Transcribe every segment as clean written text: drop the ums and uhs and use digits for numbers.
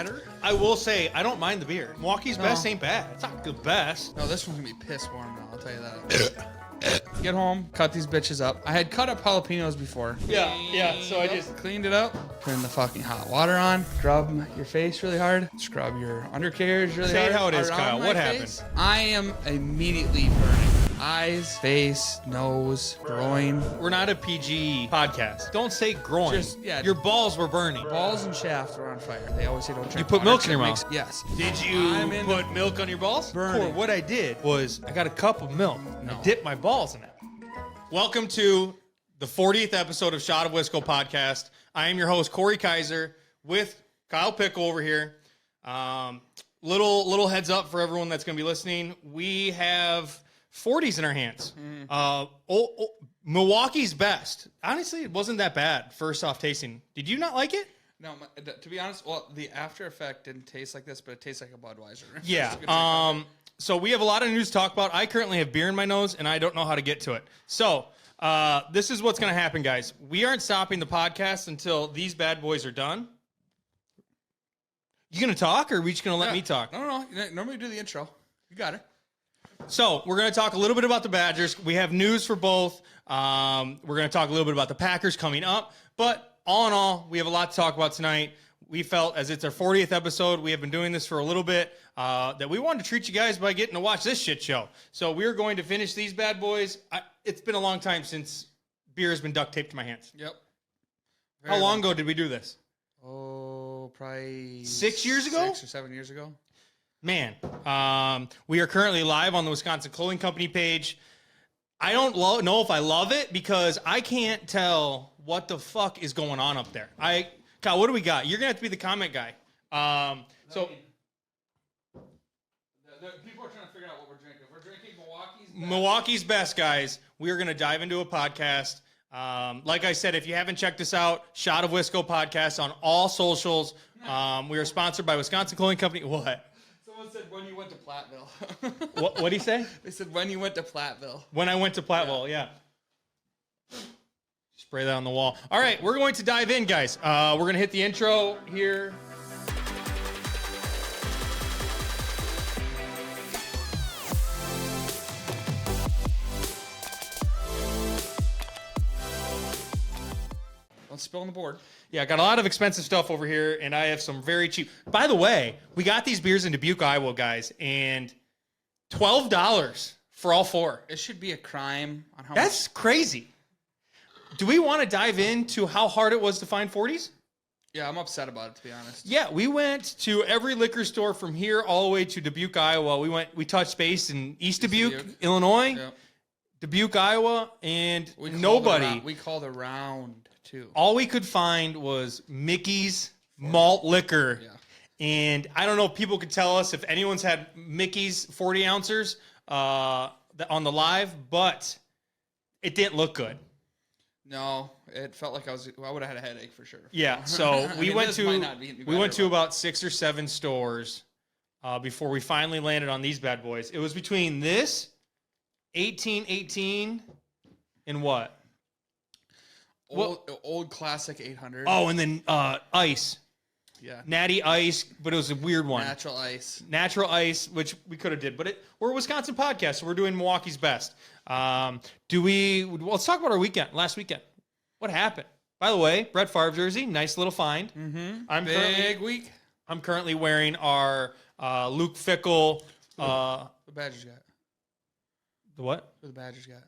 better. I will say, I don't mind the beer. Milwaukee's Best ain't bad. It's not the best. No, this one's gonna be piss warm now, I'll tell you that. Get home, cut these bitches up. I had cut up jalapenos before. Yeah, so I just cleaned it up. Turn the fucking hot water on. Scrub your face really hard. Scrub your undercarriage really hard. Say how it is, around Kyle. my What face. happened? I am immediately burning. Eyes, face, nose, groin. We're not a PG podcast. Don't say groin. Just, yeah. Your balls were burning. Balls and shaft were on fire. They always say don't drink You put water milk in 'cause your it mouth? Yes. Did you put milk on your balls? Burning. Or what I did was I got a cup of milk. No. I dipped my balls in it. Welcome to the 40th episode of Shot of Wisco podcast. I am your host, Corey Kaiser, with Kyle Pickle over here. Little heads up for everyone that's going to be listening. We have 40s in our hands. Milwaukee's Best. Honestly, it wasn't that bad first off tasting. Did you not like it? No, to be honest, well, the after effect didn't taste like this, but it tastes like a Budweiser. Yeah. So we have a lot of news to talk about. I currently have beer in my nose, and I don't know how to get to it. So this is what's going to happen, guys. We aren't stopping the podcast until these bad boys are done. You going to talk, or are we just going to let me talk? No. Normally do the intro. You got it. So we're going to talk a little bit about the Badgers. We have news for both. We're going to talk a little bit about the Packers coming up. But all in all, we have a lot to talk about tonight. We felt, as it's our 40th episode, we have been doing this for a little bit, that we wanted to treat you guys by getting to watch this shit show. So we're going to finish these bad boys. It's been a long time since beer has been duct taped to my hands. Yep. How long ago did we do this? Oh, probably 6 years ago? 6 or 7 years ago. Man, we are currently live on the Wisconsin Clothing Company page. I don't know if I love it because I can't tell what the fuck is going on up there. Kyle, what do we got? You're going to have to be the comment guy. So people are trying to figure out what we're drinking. We're drinking Milwaukee's Best, guys. We are going to dive into a podcast. Like I said, if you haven't checked us out, Shot of Wisco podcast on all socials. We are sponsored by Wisconsin Clothing Company. What? Someone said when you went to Platteville. What did he say? They said when you went to Platteville. When I went to Platteville, yeah. Spray that on the wall. All right, we're going to dive in, guys. We're going to hit the intro here. Don't spill on the board. Yeah, I got a lot of expensive stuff over here, and I have some very cheap. By the way, we got these beers in Dubuque, Iowa, guys, and $12 for all four. It should be a crime on how That's crazy. Do we want to dive into how hard it was to find 40s? Yeah, I'm upset about it, to be honest. Yeah, we went to every liquor store from here all the way to Dubuque, Iowa. We touched base in East Dubuque, Illinois, Yep. Dubuque, Iowa, and We called around, too. All we could find was Mickey's malt liquor. Yeah. And I don't know if people could tell us if anyone's had Mickey's 40 ounces on the live, but it didn't look good. No, it felt like I would have had a headache for sure. Yeah, so we went to about about 6 or 7 stores before we finally landed on these bad boys. It was between this 1818 and what? Old classic 800. Oh, and then ice. Yeah. Natty Ice, but it was a weird one. Natural ice. Natural Ice, which we could have did, but we're a Wisconsin podcast, so we're doing Milwaukee's Best. Let's talk about our weekend, last weekend. What happened? By the way, Brett Favre jersey, nice little find. Mm-hmm. Big week. I'm currently wearing our Luke Fickle. The Badgers got. The what? What the Badgers got.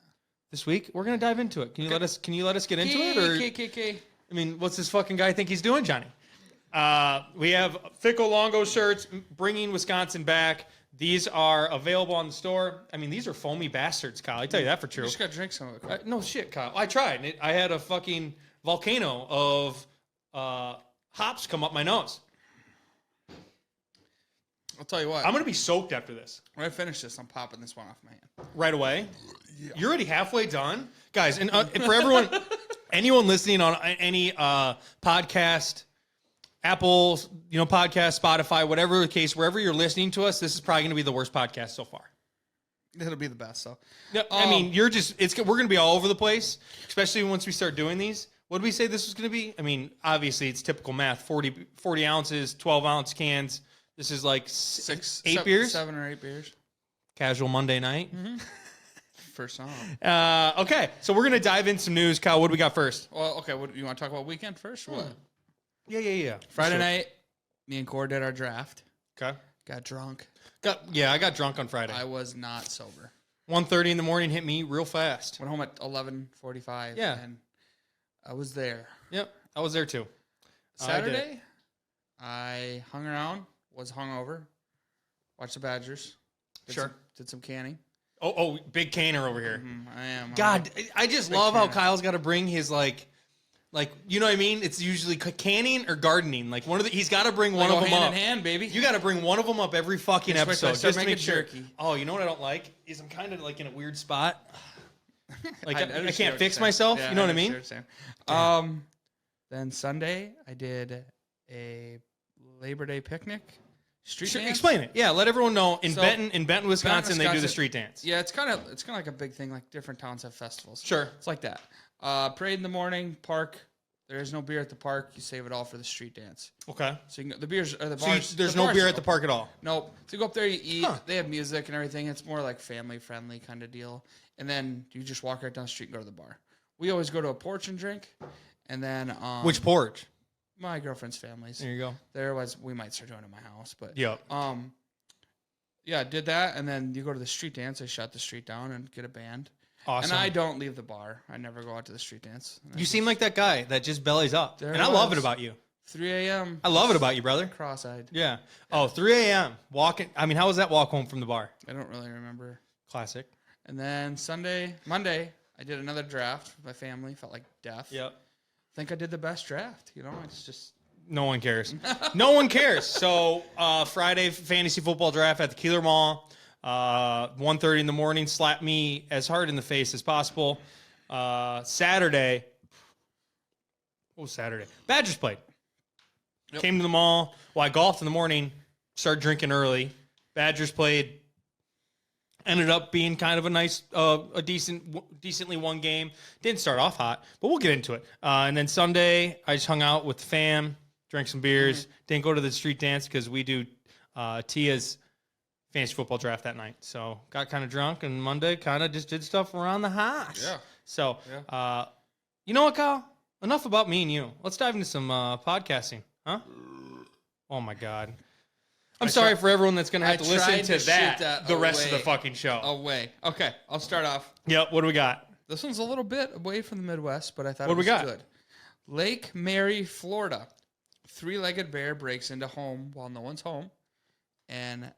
This week? We're going to dive into it. Can you let us get into it? Or KKK. I mean, what's this fucking guy think he's doing, Johnny? We have Fickle Longo shirts, bringing Wisconsin back. These are available on the store. I mean, these are foamy bastards, Kyle. I tell you that for true. You just got to drink some of it. No shit, Kyle. I tried. I had a fucking volcano of hops come up my nose. I'll tell you what. I'm going to be soaked after this. When I finish this, I'm popping this one off my hand. Right away? Yeah. You're already halfway done? Guys, and for everyone, anyone listening on any podcast, Apple, podcast, Spotify, whatever the case, wherever you're listening to us, this is probably going to be the worst podcast so far. It'll be the best, so. No, I mean, we're going to be all over the place, especially once we start doing these. What did we say this was going to be? I mean, obviously it's typical math. 40 ounces, 12-ounce cans. This is like eight beers? 7 or 8 beers. Casual Monday night. Mm-hmm. First song. Okay, so we're going to dive into some news. Kyle, what do we got first? Well, okay, what you want to talk about weekend first or what? Yeah. Friday night, me and Core did our draft. Okay. Got drunk. I got drunk on Friday. I was not sober. 1:30 in the morning hit me real fast. Went home at 11:45. Yeah. And I was there. Yep, I was there too. Saturday, I hung around, was hungover, watched the Badgers. Did some canning. Oh, big canner over here. I am. God, I just love how Kyle's got to bring his like, you know what I mean? It's usually canning or gardening. Like he's got to bring one of them hand up. in hand, baby. You got to bring one of them up every fucking episode just to make sure. Jerky. Oh, you know what I don't like is I'm kind of like in a weird spot. Like I can't can't fix myself. Yeah, you know what I mean? Then Sunday I did a Labor Day picnic. Street dance. Explain it. Yeah, let everyone know. In Benton, Wisconsin, they do the street dance. Yeah, it's kind of like a big thing. Like different towns have festivals. Sure, it's like that. Parade in the morning, park. There is no beer at the park. You save it all for the street dance. Okay. So you can, the beers or the bars. So there's no beer at the park at all. Nope. So you go up there, you eat. Huh. They have music and everything. It's more like family friendly kind of deal. And then you just walk right down the street and go to the bar. We always go to a porch and drink. And then which porch? My girlfriend's family's. There you go. We might start doing it at my house, but yep. Yeah, did that, and then you go to the street dance. I shut the street down and get a band. Awesome. And I don't leave the bar. I never go out to the street dance. You seem like that guy that just bellies up, and I love it about you. 3 a.m. I love it about you, brother. Cross-eyed. Yeah. Oh, 3 a.m. walking. I mean, how was that walk home from the bar? I don't really remember. Classic. And then Monday, I did another draft with my family. Felt like death. Yep. I think I did the best draft. You know, it's just. No one cares. No one cares. So Friday fantasy football draft at the Keeler Mall. 1:30 in the morning. Slapped me as hard in the face as possible. Saturday. What was Saturday? Badgers played. Yep. Came to the mall. Well, I golfed in the morning. Started drinking early. Badgers played. Ended up being kind of a nice, decently won game. Didn't start off hot, but we'll get into it. And then Sunday, I just hung out with the fam, drank some beers. Didn't go to the street dance because we do Tia's fantasy football draft that night. So got kind of drunk, and Monday kind of just did stuff around the house. Yeah. So, you know what, Kyle? Enough about me and you. Let's dive into some podcasting, huh? Oh my God. I'm sorry for everyone that's going to have to listen to that the rest of the fucking show. Away. Okay, I'll start off. Yep, what do we got? This one's a little bit away from the Midwest, but I thought it was good. Lake Mary, Florida. 3-legged bear breaks into home while no one's home and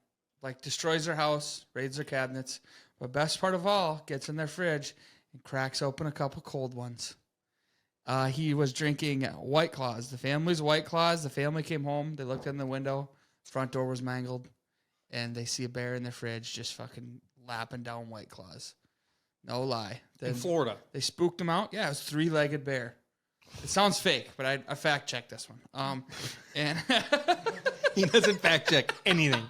destroys their house, raids their cabinets, but best part of all, gets in their fridge and cracks open a couple cold ones. He was drinking White Claws. The family's White Claws. The family came home. They looked in the window. Front door was mangled, and they see a bear in their fridge just fucking lapping down White Claws. No lie. In Florida. They spooked him out. Yeah, it was 3-legged bear. It sounds fake, but I fact-checked this one. And he doesn't fact-check anything.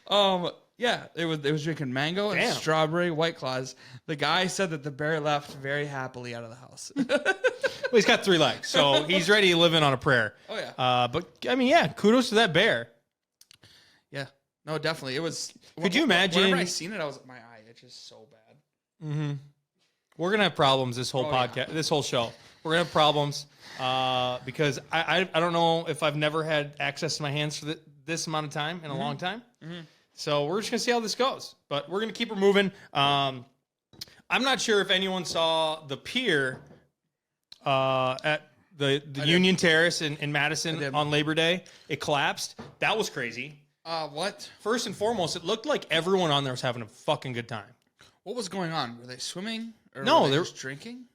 Yeah, it was drinking mango and strawberry White Claws. The guy said that the bear left very happily out of the house. Well, he's got 3 legs, so he's ready to live in on a prayer. Oh, yeah. But, I mean, yeah, kudos to that bear. Yeah. No, definitely. It was. Could you imagine? Whenever I seen it, I was my eye itched just so bad. Mm-hmm. We're gonna have problems this whole podcast, this whole show. We're gonna have problems because I don't know if I've never had access to my hands for this amount of time in a long time. Mm-hmm. So we're just gonna see how this goes, but we're gonna keep her moving. I'm not sure if anyone saw the Pier at the Union Terrace in Madison on Labor Day. It collapsed. That was crazy. What? First and foremost, it looked like everyone on there was having a fucking good time. What was going on? Were they swimming? Or no, were they just drinking?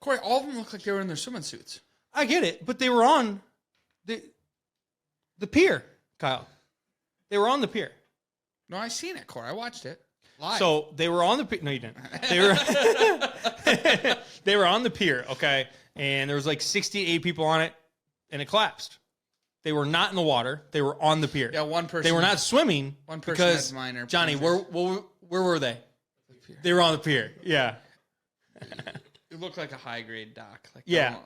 Corey, all of them looked like they were in their swimming suits. I get it, but they were on the pier, Kyle. They were on the pier. No, I seen it, Corey. I watched it live. So they were on the pier. No, you didn't. They were on the pier, okay? And there was 68 people on it, and it collapsed. They were not in the water. They were on the pier. Yeah, one person. They were not swimming. One person because had minor. Johnny, where were they? They were on the pier. Yeah. It looked like a high grade dock. Like, Yeah.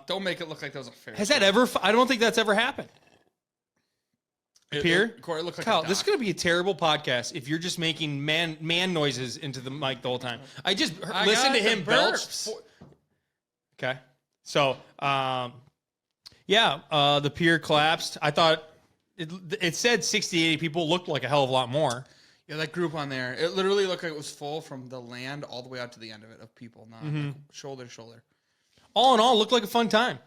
Don't make it look like that was a fair. Has that ever? I don't think that's ever happened. Pier? Corey, it looked like Kyle, a dock. this is going to be a terrible podcast if you're just making man noises into the mic the whole time. I just listened to him belch. Okay. So, the pier collapsed. I thought it said 60, 80 people. Looked like a hell of a lot more. Yeah, that group on there, it literally looked like it was full from the land all the way out to the end of it of people, not like shoulder to shoulder. All in all, looked like a fun time.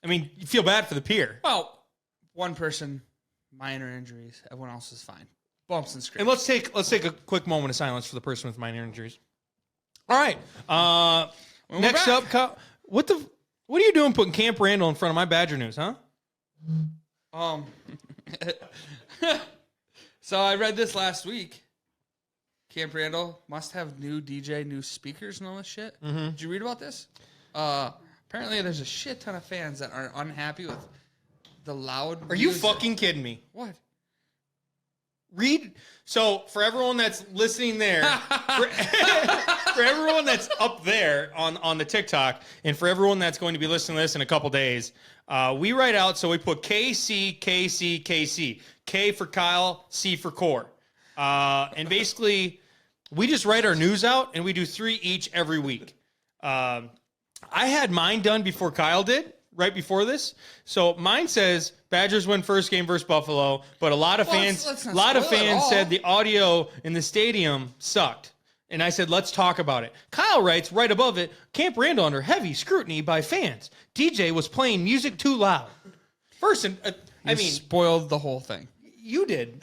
I mean, you feel bad for the pier. Well, one person, minor injuries. Everyone else is fine. Bumps and scrapes. And let's take a quick moment of silence for the person with minor injuries. All right. Next up, Kyle, what are you doing putting Camp Randall in front of my Badger news, huh? So I read this last week. Camp Randall must have new DJ, new speakers and all this shit. Mm-hmm. Did you read about this? Apparently there's a shit ton of fans that are unhappy with the loud music. Are you fucking kidding me? What? So for everyone that's listening there, for everyone that's up there on the TikTok, and for everyone that's going to be listening to this in a couple days, we write out, so we put KC, KC, KC. K for Kyle, C for Core. And basically, we just write our news out, and we do 3 each every week. I had mine done before Kyle did, right before this. So mine says Badgers win first game versus Buffalo, but a lot of fans said the audio in the stadium sucked. And I said, let's talk about it. Kyle writes right above it, Camp Randall under heavy scrutiny by fans. DJ was playing music too loud. First, You spoiled the whole thing. You did.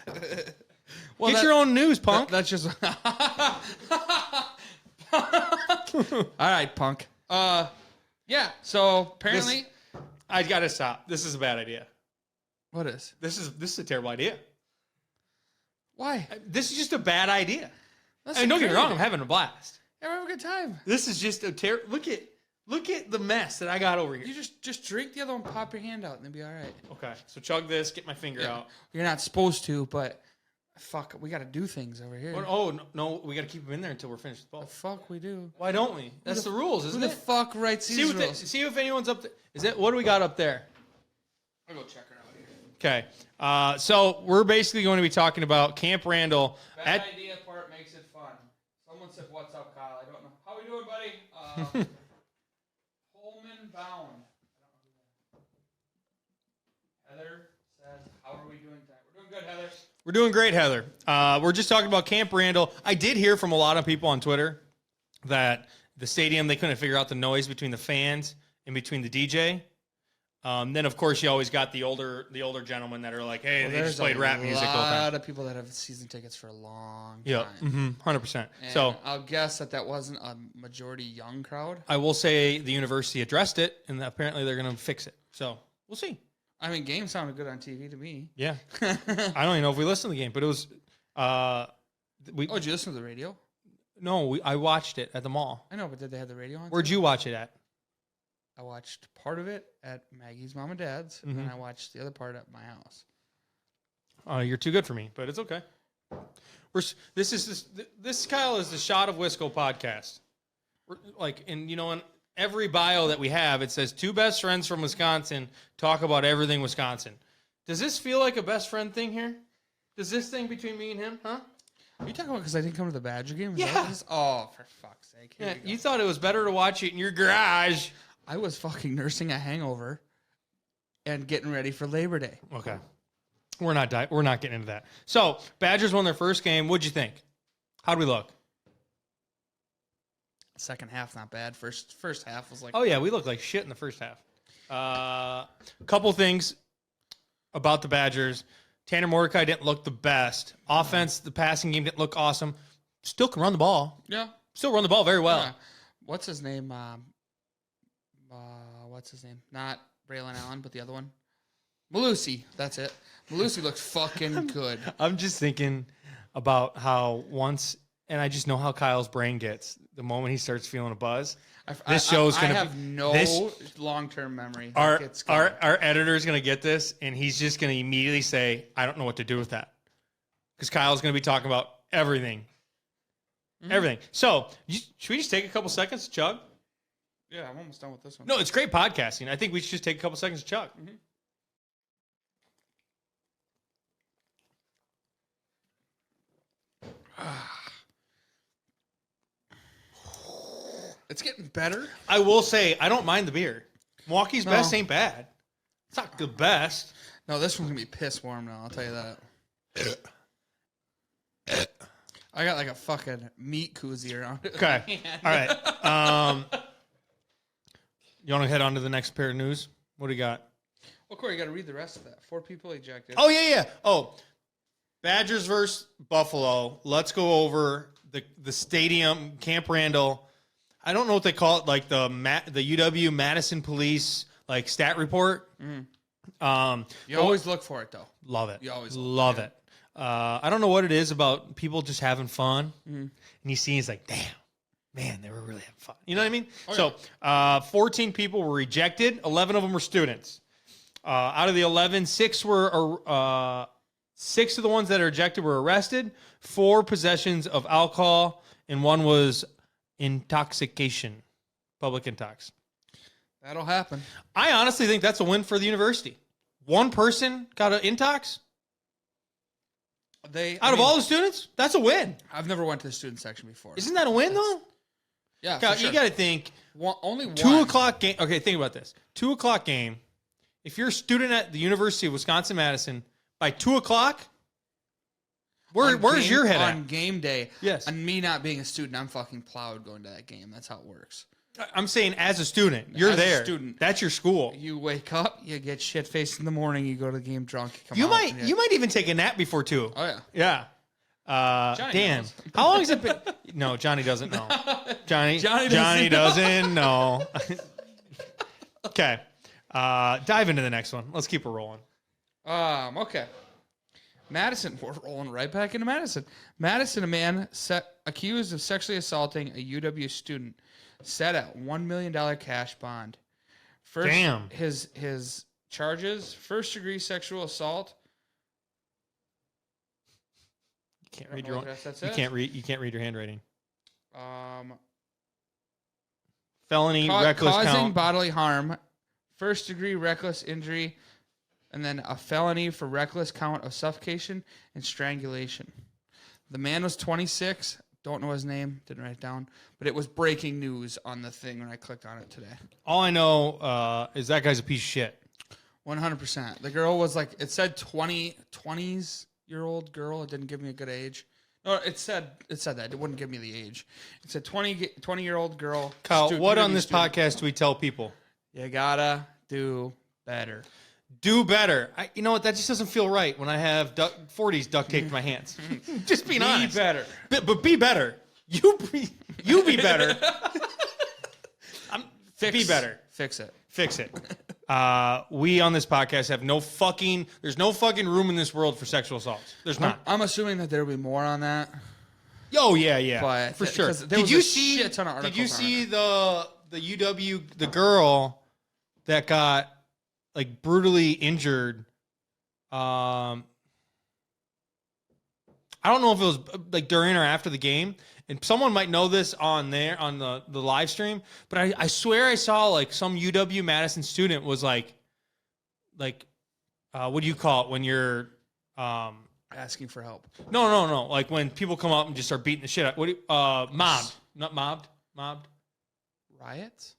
Well, get your own news, punk. That's just... All right, punk. Yeah, so apparently... I got to stop. This is a bad idea. What is? This is a terrible idea. Why? This is just a bad idea. Don't get me wrong. I'm having a blast. Yeah, we're having a good time. This is just a terrible... Look at the mess that I got over here. You just drink the other one, pop your hand out, and then be all right. Okay, so chug this, get my finger out. You're not supposed to, but fuck, we got to do things over here. No, we got to keep them in there until we're finished with both. The fuck we do. Why don't we? That's the rules, isn't it? Who the fuck writes these rules? See if anyone's up there. What do we got up there? I'll go check her out here. Okay, so we're basically going to be talking about Camp Randall. Bad idea part makes it fun. Someone said, "What's up, Kyle?" I don't know. How we doing, buddy? Bound. Heather says, how are we doing tonight? We're doing good, Heather. We're doing great, Heather. We're just talking about Camp Randall. I did hear from a lot of people on Twitter that the stadium, they couldn't figure out the noise between the fans and between the DJ. Then, of course, you always got the older gentlemen that are like, hey, they just played rap music all the time. There's a lot of people that have season tickets for a long time. Yeah, 100%. And so I'll guess that wasn't a majority young crowd. I will say the university addressed it, and apparently they're going to fix it. So we'll see. I mean, game sounded good on TV to me. Yeah. I don't even know if we listened to the game, but it was... did you listen to the radio? No, I watched it at the mall. I know, but did they have the radio on? Where'd you watch it at? I watched part of it at Maggie's mom and dad's, and I watched the other part at my house. You're too good for me, but it's okay. This Kyle is the Shot of Wisco podcast. In every bio that we have, it says 2 best friends from Wisconsin talk about everything Wisconsin. Does this feel like a best friend thing here? Does this thing between me and him, huh? Are you talking about because I didn't come to the Badger game? Yeah. Oh, for fuck's sake. Yeah, you thought it was better to watch it in your garage. I was fucking nursing a hangover and getting ready for Labor Day. Okay. We're not getting into that. So, Badgers won their first game. What'd you think? How'd we look? Second half, not bad. First half was like... Oh, yeah, we looked like shit in the first half. Couple things about the Badgers. Tanner Mordecai didn't look the best. Offense, the passing game didn't look awesome. Still can run the ball. Yeah. Still run the ball very well. Yeah. What's his name? Not Braylon Allen, but the other one. Malusi. That's it. Malusi looks fucking good. I'm just thinking about how and I just know how Kyle's brain gets the moment he starts feeling a buzz. This show's going to... I have no long-term memory. Our editor is going to get this, and he's just going to immediately say, I don't know what to do with that. Because Kyle's going to be talking about everything. Mm-hmm. Everything. So, should we just take a couple seconds to chug? Yeah, I'm almost done with this one. No, it's great podcasting. I think we should just take a couple seconds to chug. Mm-hmm. It's getting better. I will say, I don't mind the beer. Milwaukee's Best ain't bad. It's not the best. No, this one's going to be piss warm now, I'll tell you that. I got like a fucking meat koozie around it. Okay. All right. You want to head on to the next pair of news? What do you got? Well, Corey, you got to read the rest of that. 4 people ejected. Oh, yeah. Oh, Badgers versus Buffalo. Let's go over the stadium, Camp Randall. I don't know what they call it, like the UW-Madison police like stat report. Mm. You always look for it, though. Love it. You always love it. I don't know what it is about people just having fun. And you see, it's like, damn, man, they were really having fun. You know what I mean? So 14 people were rejected. 11 of them were students. Out of the 11, 6 were 6 of the ones that are rejected were arrested. 4 possessions of alcohol, and 1 was intoxication, public intox. That'll happen. I honestly think that's a win for the university. 1 person got an intox. Out of all the students, that's a win. I've never went to the student section before. Isn't that a win, though? Yeah, God, for sure. You got to think. Only 1. 2 o'clock game. Okay, think about this. 2 o'clock game. If you're a student at the University of Wisconsin-Madison, by 2 o'clock, where's your head at? On game day. Yes. And me not being a student, I'm fucking plowed going to that game. That's how it works. I'm saying as a student, you're As a there. student. That's your school. You wake up, you get shit-faced in the morning, you go to the game drunk. You might even take a nap before 2. Oh, yeah. Yeah. Johnny Dan, knows. how long has it been? No, Johnny doesn't know. Johnny Johnny doesn't know. Okay. Dive into the next one. Let's keep it rolling. Okay. Madison, we're rolling right back into Madison. Madison, a man accused of sexually assaulting a UW student, set at $1 million cash bond. Damn. His charges: first-degree sexual assault. You can't read your own. You can't read your handwriting. Felony reckless causing count. bodily harm, first-degree reckless injury, and then a felony for reckless count of suffocation and strangulation. The man was 26. Don't know his name. Didn't write it down. But it was breaking news on the thing when I clicked on it today. All I know is that guy's a piece of shit. 100%. The girl was like, it said 20-year-old girl. It didn't give me a good age. No, it said that. It wouldn't give me the age. It said 20-year-old girl. Kyle, what on this podcast do we tell people? You gotta do better. Do better. You know what? That just doesn't feel right when I have 40s duct taped to my hands. Just being honest. Be better. But be better. You be better. Be better. Fix it. Fix it. We on this podcast have there's no fucking room in this world for sexual assaults. There's not. I'm assuming that there'll be more on that. Oh, yeah. But for sure. Did you see the UW, the girl that got like brutally injured? I don't know if it was like during or after the game, and someone might know this on the live stream, but I swear I saw like some UW-Madison student was like what do you call it when you're asking for help? No. Like when people come up and just start beating the shit out. Mobbed. Not mobbed. Mobbed. Riots?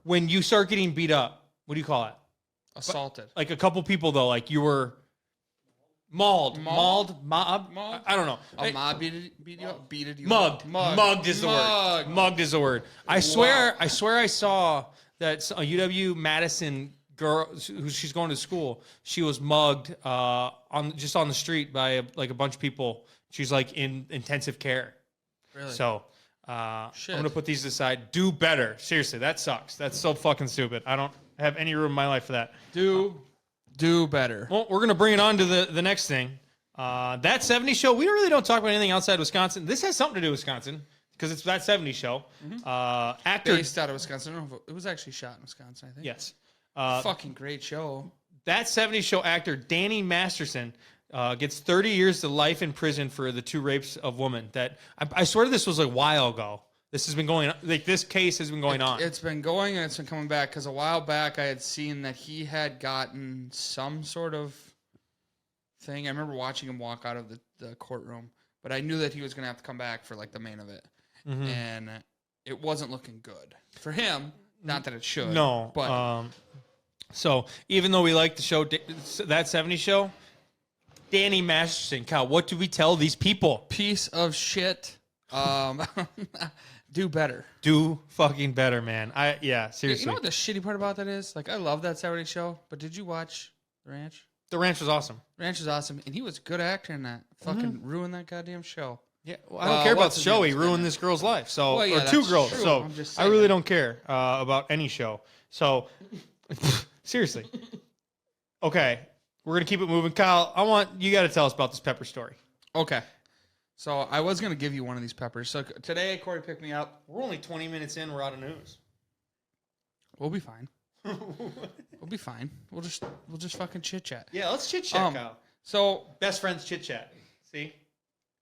When you start getting beat up, what do you call it? Assaulted. But, like a couple people though, like you were mobbed. I don't know. A mob beat you up? Beated you Mugged. up? Mugged is the word. Mugged is the word. I swear I saw that a UW-Madison girl who she's going to school, she was mugged on the street by a bunch of people. She's like in intensive care. Really? So I'm gonna put these aside. Do better. Seriously, that sucks. That's so fucking stupid. I don't have any room in my life for that. Do better. Well, we're gonna bring it on to the next thing. That 70s show. We really don't talk about anything outside Wisconsin. This has something to do with Wisconsin because it's that 70s show. Actor based out of Wisconsin. I don't know if it was actually shot in Wisconsin, I think. Yes. Fucking great show. That 70s show actor, Danny Masterson, gets 30 years to life in prison for the 2 rapes of women. That I swear this was a while ago. This has been going on. Like, this case has been going on. It's been going and it's been coming back because a while back I had seen that he had gotten some sort of thing. I remember watching him walk out of the courtroom, but I knew that he was going to have to come back for like the main of it. Mm-hmm. And it wasn't looking good for him. Not that it should. No. But so even though we like the show, that 70s show, Danny Masterson, Kyle, what do we tell these people? Piece of shit. Do better. Do fucking better, man. Seriously. You know what the shitty part about that is? Like, I love that 70s show, but did you watch The Ranch? The Ranch was awesome. Ranch was awesome, and he was a good actor in that. Fucking ruined that goddamn show. Yeah, well, I don't care about the show. He ruined this girl's life. So, well, yeah, or two girls. True. So I really don't care about any show. So seriously. Okay, we're gonna keep it moving. Kyle, you got to tell us about this pepper story. Okay. So I was gonna give you one of these peppers. So today, Corey picked me up. We're only 20 minutes in. We're out of news. We'll be fine. We'll be fine. We'll just fucking chit chat. Yeah, let's chit chat, Kyle. So best friends chit chat. See.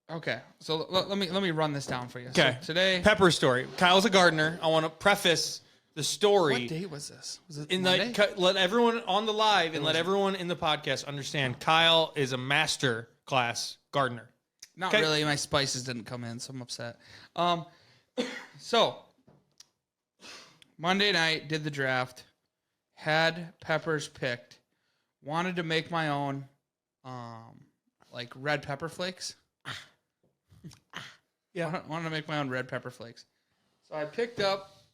Okay, so let me run this down for you. Okay, so today pepper story. Kyle's a gardener. I want to preface the story. What date was this? Was it in Monday? Let everyone on the live and let everyone in the podcast understand. Kyle is a master class gardener. Not really. My spices didn't come in, so I'm upset. So Monday night did the draft, had peppers picked, wanted to make my own, like red pepper flakes. Yeah, wanted to make my own red pepper flakes. So I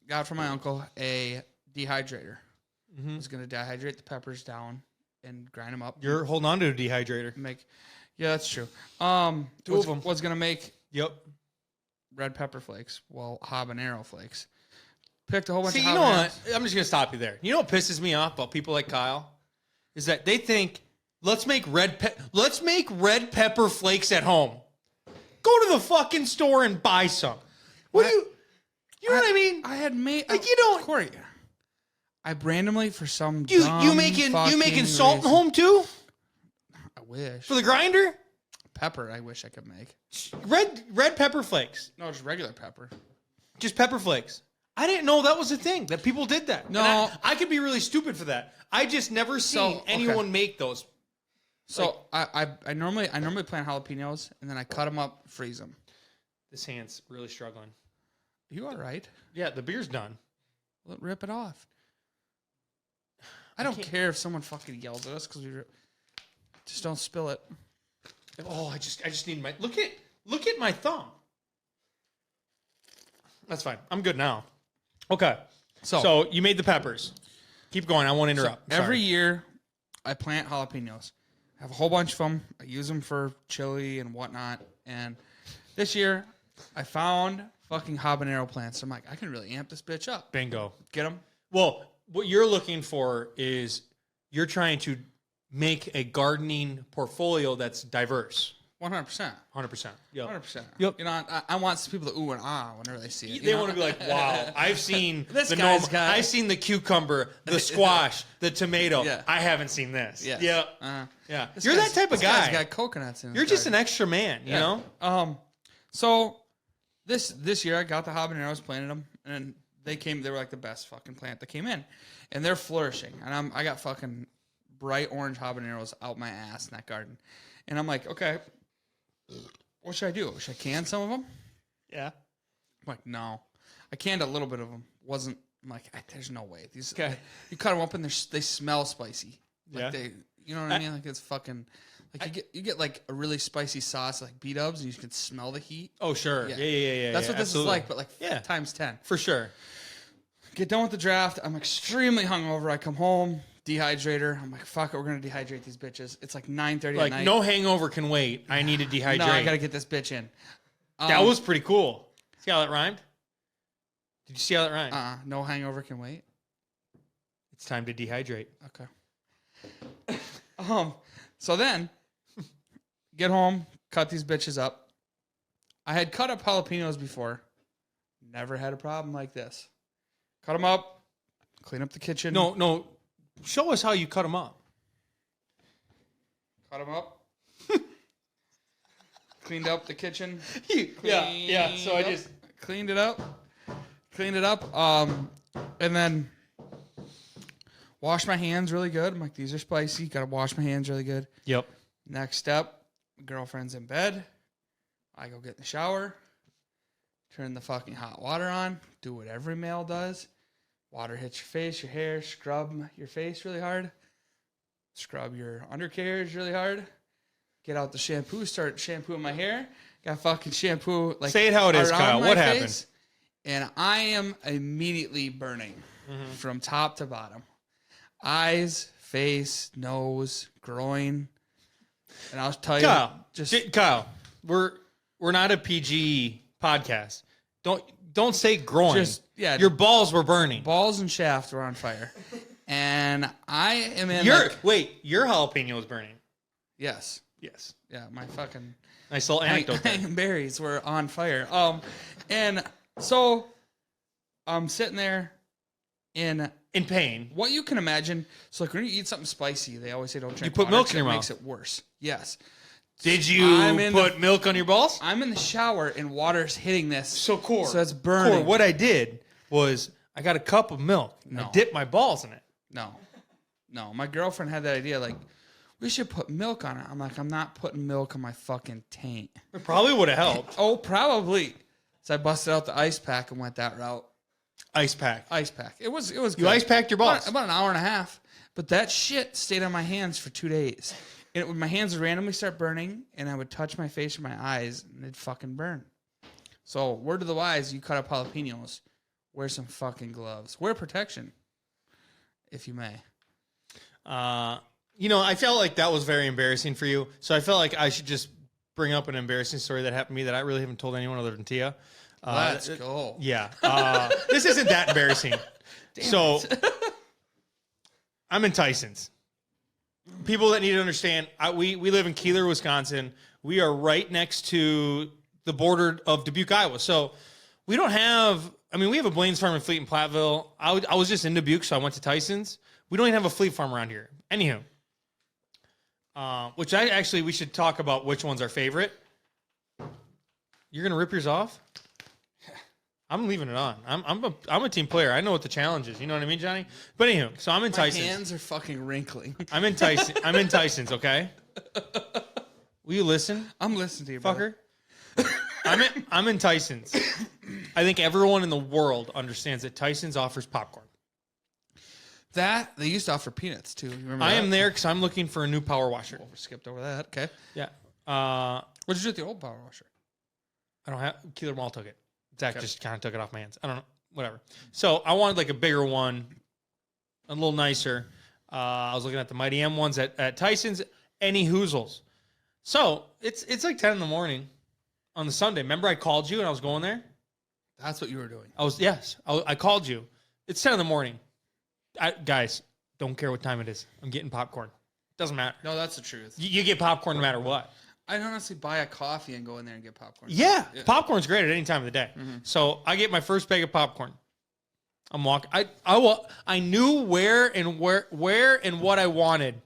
got from my uncle a dehydrator. Mm-hmm. I was going to dehydrate the peppers down and grind them up. You're holding on to a dehydrator. Yeah, that's true. Two of them. Was going to make red pepper flakes, habanero flakes. Picked a whole bunch of habaneros. You know what? I'm just going to stop you there. You know what pisses me off about people like Kyle? Is that they think, let's make red pepper flakes at home. Go to the fucking store and buy some. You know what I mean? I had made Corey. I randomly for some you making salt and home too? I wish. For the grinder? Pepper, I wish I could make. Red pepper flakes. No, just regular pepper. Just pepper flakes. I didn't know that was a thing, that people did that. No. I could be really stupid for that. I just never seen anyone make those. So I normally plant jalapenos and then I cut them up, freeze them. This hand's really struggling. Are you all right? Yeah, the beer's done. Well, rip it off. I don't care if someone fucking yells at us because we just don't spill it. Oh, I just need my look at my thumb. That's fine. I'm good now. Okay. So you made the peppers. Keep going. I won't interrupt. Every year I plant jalapenos. I have a whole bunch of them. I use them for chili and whatnot. And this year, I found fucking habanero plants. I'm like, I can really amp this bitch up. Bingo. Get them? Well, what you're looking for is you're trying to make a gardening portfolio that's diverse. 100%. 100%. Yep. 100%. Yep. You know, I want some people to ooh and ah whenever they see it. They want to be like, wow, I've seen I've seen the cucumber, the squash, the tomato. Yeah. I haven't seen this. Yes. Yeah. Yeah. You're that type of guy. This guy's got coconuts in his You're just garden. an extra man, you know? So this year I got the habaneros, planted them, and they were like the best fucking plant that came in. And they're flourishing. And I got fucking bright orange habaneros out my ass in that garden. And I'm like, okay, what should I do? Should I can some of them? Yeah. I'm like, no. I canned a little bit of them. I'm like, there's no way. These you cut them up and they smell spicy. Like you know what I mean? Like it's fucking like you get like a really spicy sauce like B-dubs and you can smell the heat. Oh sure. Yeah. That's what this absolutely. is like, but like times 10. For sure. Get done with the draft. I'm extremely hungover. I come home, dehydrator. I'm like, fuck it, we're gonna dehydrate these bitches. It's like 9:30 at night. Like no hangover can wait. I need to dehydrate. No, I gotta get this bitch in. That was pretty cool. See how that rhymed? Did you see how that rhymed? No hangover can wait. It's time to dehydrate. Okay. So then, get home, cut these bitches up. I had cut up jalapenos before. Never had a problem like this. Cut them up, clean up the kitchen. No. Show us how you cut them up. Cut them up. Cleaned up the kitchen. Yeah. So I just cleaned it up. Cleaned it up. And then wash my hands really good. I'm like, these are spicy. Got to wash my hands really good. Yep. Next step, girlfriend's in bed. I go get in the shower. Turn the fucking hot water on. Do what every male does. Water hits your face, your hair. Scrub your face really hard. Scrub your undercarriage really hard. Get out the shampoo. Start shampooing my hair. Got fucking shampoo. Like, say it how it is, Kyle. What happened? And I am immediately burning from top to bottom. Eyes, face, nose, groin. And I'll tell you, Kyle, we're not a PG podcast. Don't say groin. Your balls were burning. Balls and shaft were on fire. And I am in your jalapeno was burning. Yes. Yeah, my fucking nice little anecdote. My berries were on fire. And so I'm sitting there in pain. What you can imagine. So like when you eat something spicy, they always say don't drink. You put milk in your mouth. It makes it worse. Yes. Did you put milk on your balls? I'm in the shower and water's hitting this. So it's burning. What I did was I got a cup of milk. No. I dipped my balls in it. No. My girlfriend had that idea like, we should put milk on it. I'm like, I'm not putting milk on my fucking taint. It probably would have helped. Oh, probably. So I busted out the ice pack and went that route. Ice pack. It was good. You ice packed your balls? About an hour and a half. But that shit stayed on my hands for 2 days. And my hands would randomly start burning, and I would touch my face or my eyes, and they'd fucking burn. So, word to the wise, you cut up jalapenos, wear some fucking gloves. Wear protection, if you may. I felt like that was very embarrassing for you. So I felt like I should just bring up an embarrassing story that happened to me that I really haven't told anyone other than Tia. Let's go. Yeah. This isn't that embarrassing. I'm in Tyson's. People that need to understand, we live in Keeler, Wisconsin. We are right next to the border of Dubuque, Iowa. So we don't have, we have a Blaine's Farm and Fleet in Platteville. I was just in Dubuque, so I went to Tyson's. We don't even have a Fleet Farm around here. Anywho. We should talk about which one's our favorite. You're going to rip yours off? I'm leaving it on. I'm a team player. I know what the challenge is. You know what I mean, Johnny? But anywho, so I'm in Tyson's. My hands are fucking wrinkling. I'm in Tyson's, okay? Will you listen? I'm listening to you, fucker. I'm in Tyson's. I think everyone in the world understands that Tyson's offers popcorn. That they used to offer peanuts too. You remember I am there because I'm looking for a new power washer. We skipped over that. Okay. Yeah. What did you do with the old power washer? I don't have. Keeler Mall took it. Zach just kind of took it off my hands. I don't know. Whatever. So I wanted like a bigger one, a little nicer. I was looking at the Mighty M ones at Tyson's. Any Hoozles. So it's like 10 in the morning on the Sunday. Remember I called you and I was going there? That's what you were doing. I called you. It's 10 in the morning. Guys, don't care what time it is. I'm getting popcorn. Doesn't matter. No, that's the truth. You get popcorn no matter what. I honestly buy a coffee and go in there and get popcorn. Yeah. Popcorn's great at any time of the day. Mm-hmm. So I get my first bag of popcorn. I'm walking. I knew where and what I wanted.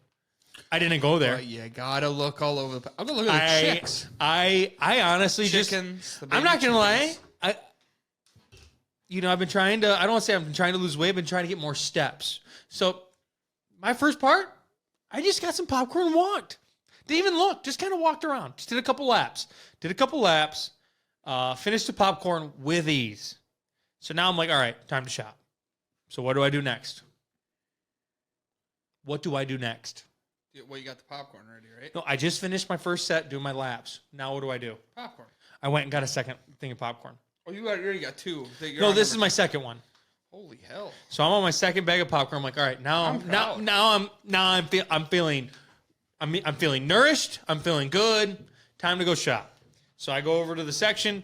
I didn't go there. You gotta look all over the. I'm gonna look at the chicks. I honestly chickens. I'm not gonna lie. I've been trying to. I don't want to say I've been trying to lose weight. I've been trying to get more steps. So my first part, I just got some popcorn and walked. Didn't even look. Just kind of walked around. Just did a couple laps. Finished the popcorn with ease. So now I'm like, all right, time to shop. So what do I do next? Well, you got the popcorn ready, right? No, I just finished my first set doing my laps. Now what do I do? Popcorn. I went and got a second thing of popcorn. Oh, you already got two. No, this is my second one. Holy hell! So I'm on my second bag of popcorn. I'm like, all right, I'm feeling nourished. I'm feeling good. Time to go shop. So I go over to the section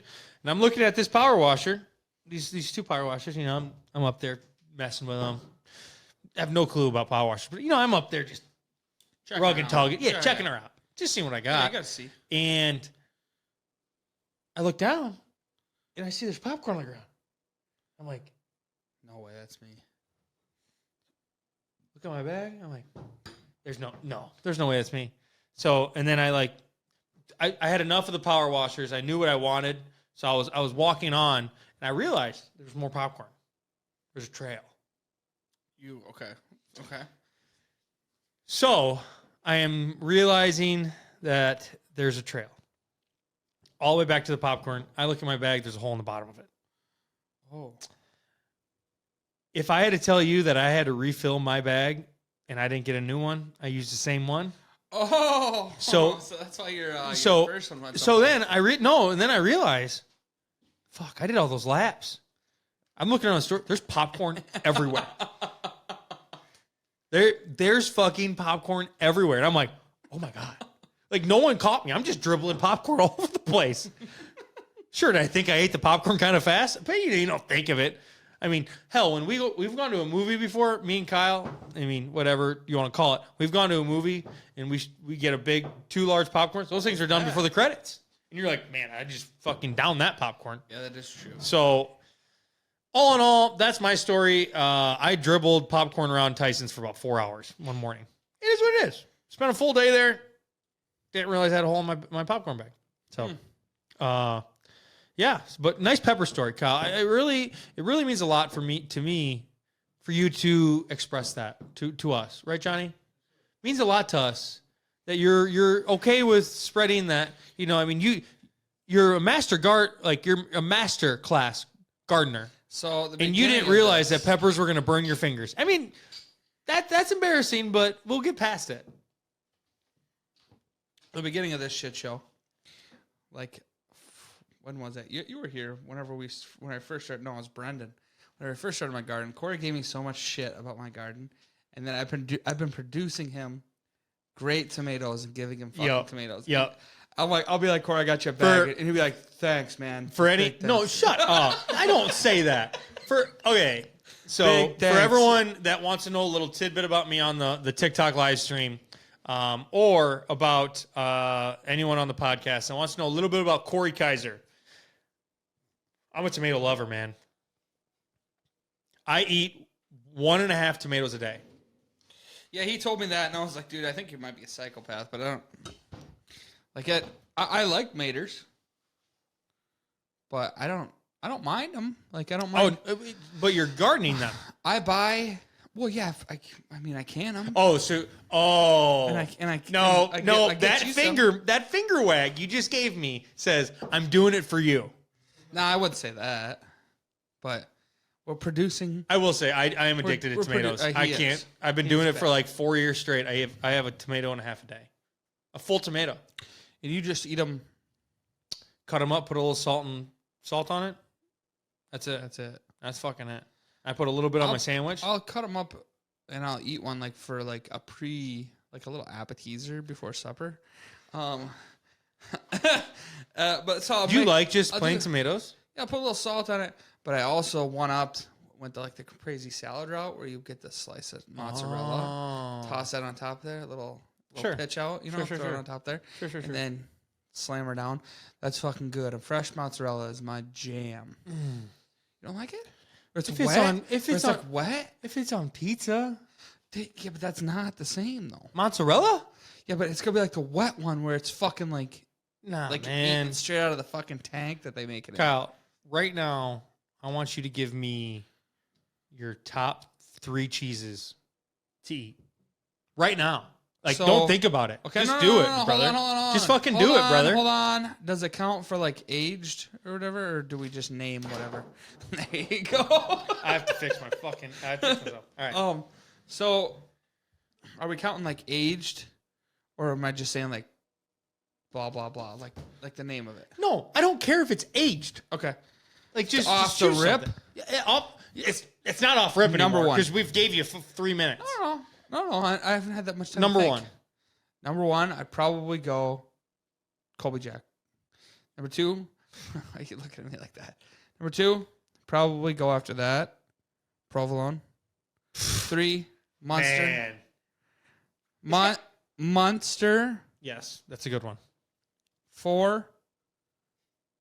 and I'm looking at this power washer. These two power washers. I'm up there messing with them. I have no clue about power washers, but I'm up there just rugging, tugging. Yeah, checking her out. Just seeing what I got. Yeah, I gotta see. And I look down and I see there's popcorn on the ground. I'm like, no way, that's me. Look at my bag. I'm like, there's no way that's me. So, and then I had enough of the power washers. I knew what I wanted. So I was walking on, and I realized there's more popcorn. There's a trail. Okay. So I am realizing that there's a trail. All the way back to the popcorn. I look at my bag. There's a hole in the bottom of it. Oh. If I had to tell you that I had to refill my bag and I didn't get a new one, I used the same one. Oh. So that's why your first one went so then and then I realized, fuck, I did all those laps. I'm looking around the store. There's popcorn everywhere. There's fucking popcorn everywhere. And I'm like, oh my God. Like, no one caught me. I'm just dribbling popcorn all over the place. Sure, did I think I ate the popcorn kind of fast? But you don't think of it. I mean, hell, when we've gone to a movie before, me and Kyle, I mean, whatever you want to call it, we've gone to a movie and we get a big 2 large popcorns. Those things are done before the credits. And you're like, man, I just fucking downed that popcorn. Yeah, that is true. So, all in all, that's my story. I dribbled popcorn around Tyson's for about 4 hours one morning. It is what it is. Spent a full day there. Didn't realize I had a hole in my popcorn bag. So, yeah, but nice pepper story, Kyle. It really means a lot to me, for you to express that to us, right, Johnny? It means a lot to us that you're okay with spreading that. You know, I mean, you're a master class gardener. So and you didn't realize that peppers were going to burn your fingers. I mean, that's embarrassing, but we'll get past it. The beginning of this shit show, like, when was that? You were here when I first started. No, it was Brendan. When I first started my garden, Corey gave me so much shit about my garden, and then I've been producing him great tomatoes and giving him fucking tomatoes. Yep. I'm like, I'll be like, Corey, I got you a bag, and he'll be like, thanks, man. No, shut up. I don't say that. So for everyone that wants to know a little tidbit about me on the TikTok live stream, or about anyone on the podcast that wants to know a little bit about Corey Kaiser, I'm a tomato lover, man. I eat 1.5 tomatoes a day. Yeah, he told me that, and I was like, dude, I think you might be a psychopath, but I don't like it. I like maters, but I don't mind them. Like, I don't mind. Oh, but you're gardening them. I buy. Well, yeah. I mean, I can them. Oh, so that finger wag you just gave me says I'm doing it for you. No, I wouldn't say that. But we're producing. I will say I am addicted to tomatoes. I can't. I've been doing it for like 4 years straight. I have a tomato and a half a day, a full tomato. And you just eat them, cut them up, put a little salt on it. That's it. That's fucking it. I put a little bit on my sandwich. I'll cut them up, and I'll eat one like for like a little appetizer before supper. But so do you like just plain tomatoes? Yeah, I put a little salt on it, but I also went to like the crazy salad route where you get the slice of mozzarella, toss that on top there, a little pitch out, throw it on top there, and then slam her down. That's fucking good. And fresh mozzarella is my jam. You don't like it? If it's on pizza. Yeah, but that's not the same though. Mozzarella? Yeah, but it's gonna be like the wet one where it's fucking like, man, eating straight out of the fucking tank that they make it. Kyle, right now, I want you to give me your top 3 cheeses to eat. Right now. Like, don't think about it. Okay, just do it, brother. Hold on. Just fucking do it, brother. Hold on. Does it count for like aged or whatever, or do we just name whatever? There you go. I have to fix myself. All right. So are we counting like aged, or am I just saying like blah blah blah, like the name of it? No, I don't care if it's aged. Okay. Like just off the rip. It's not off rip anymore. Number one, because we've gave you 3 minutes. No, I haven't had that much time. Number one, I'd probably go Colby Jack. Number 2, why are you looking at me like that? Number 2, probably go after that, provolone. 3, Monster. Man. Monster. Yes, that's a good one. 4,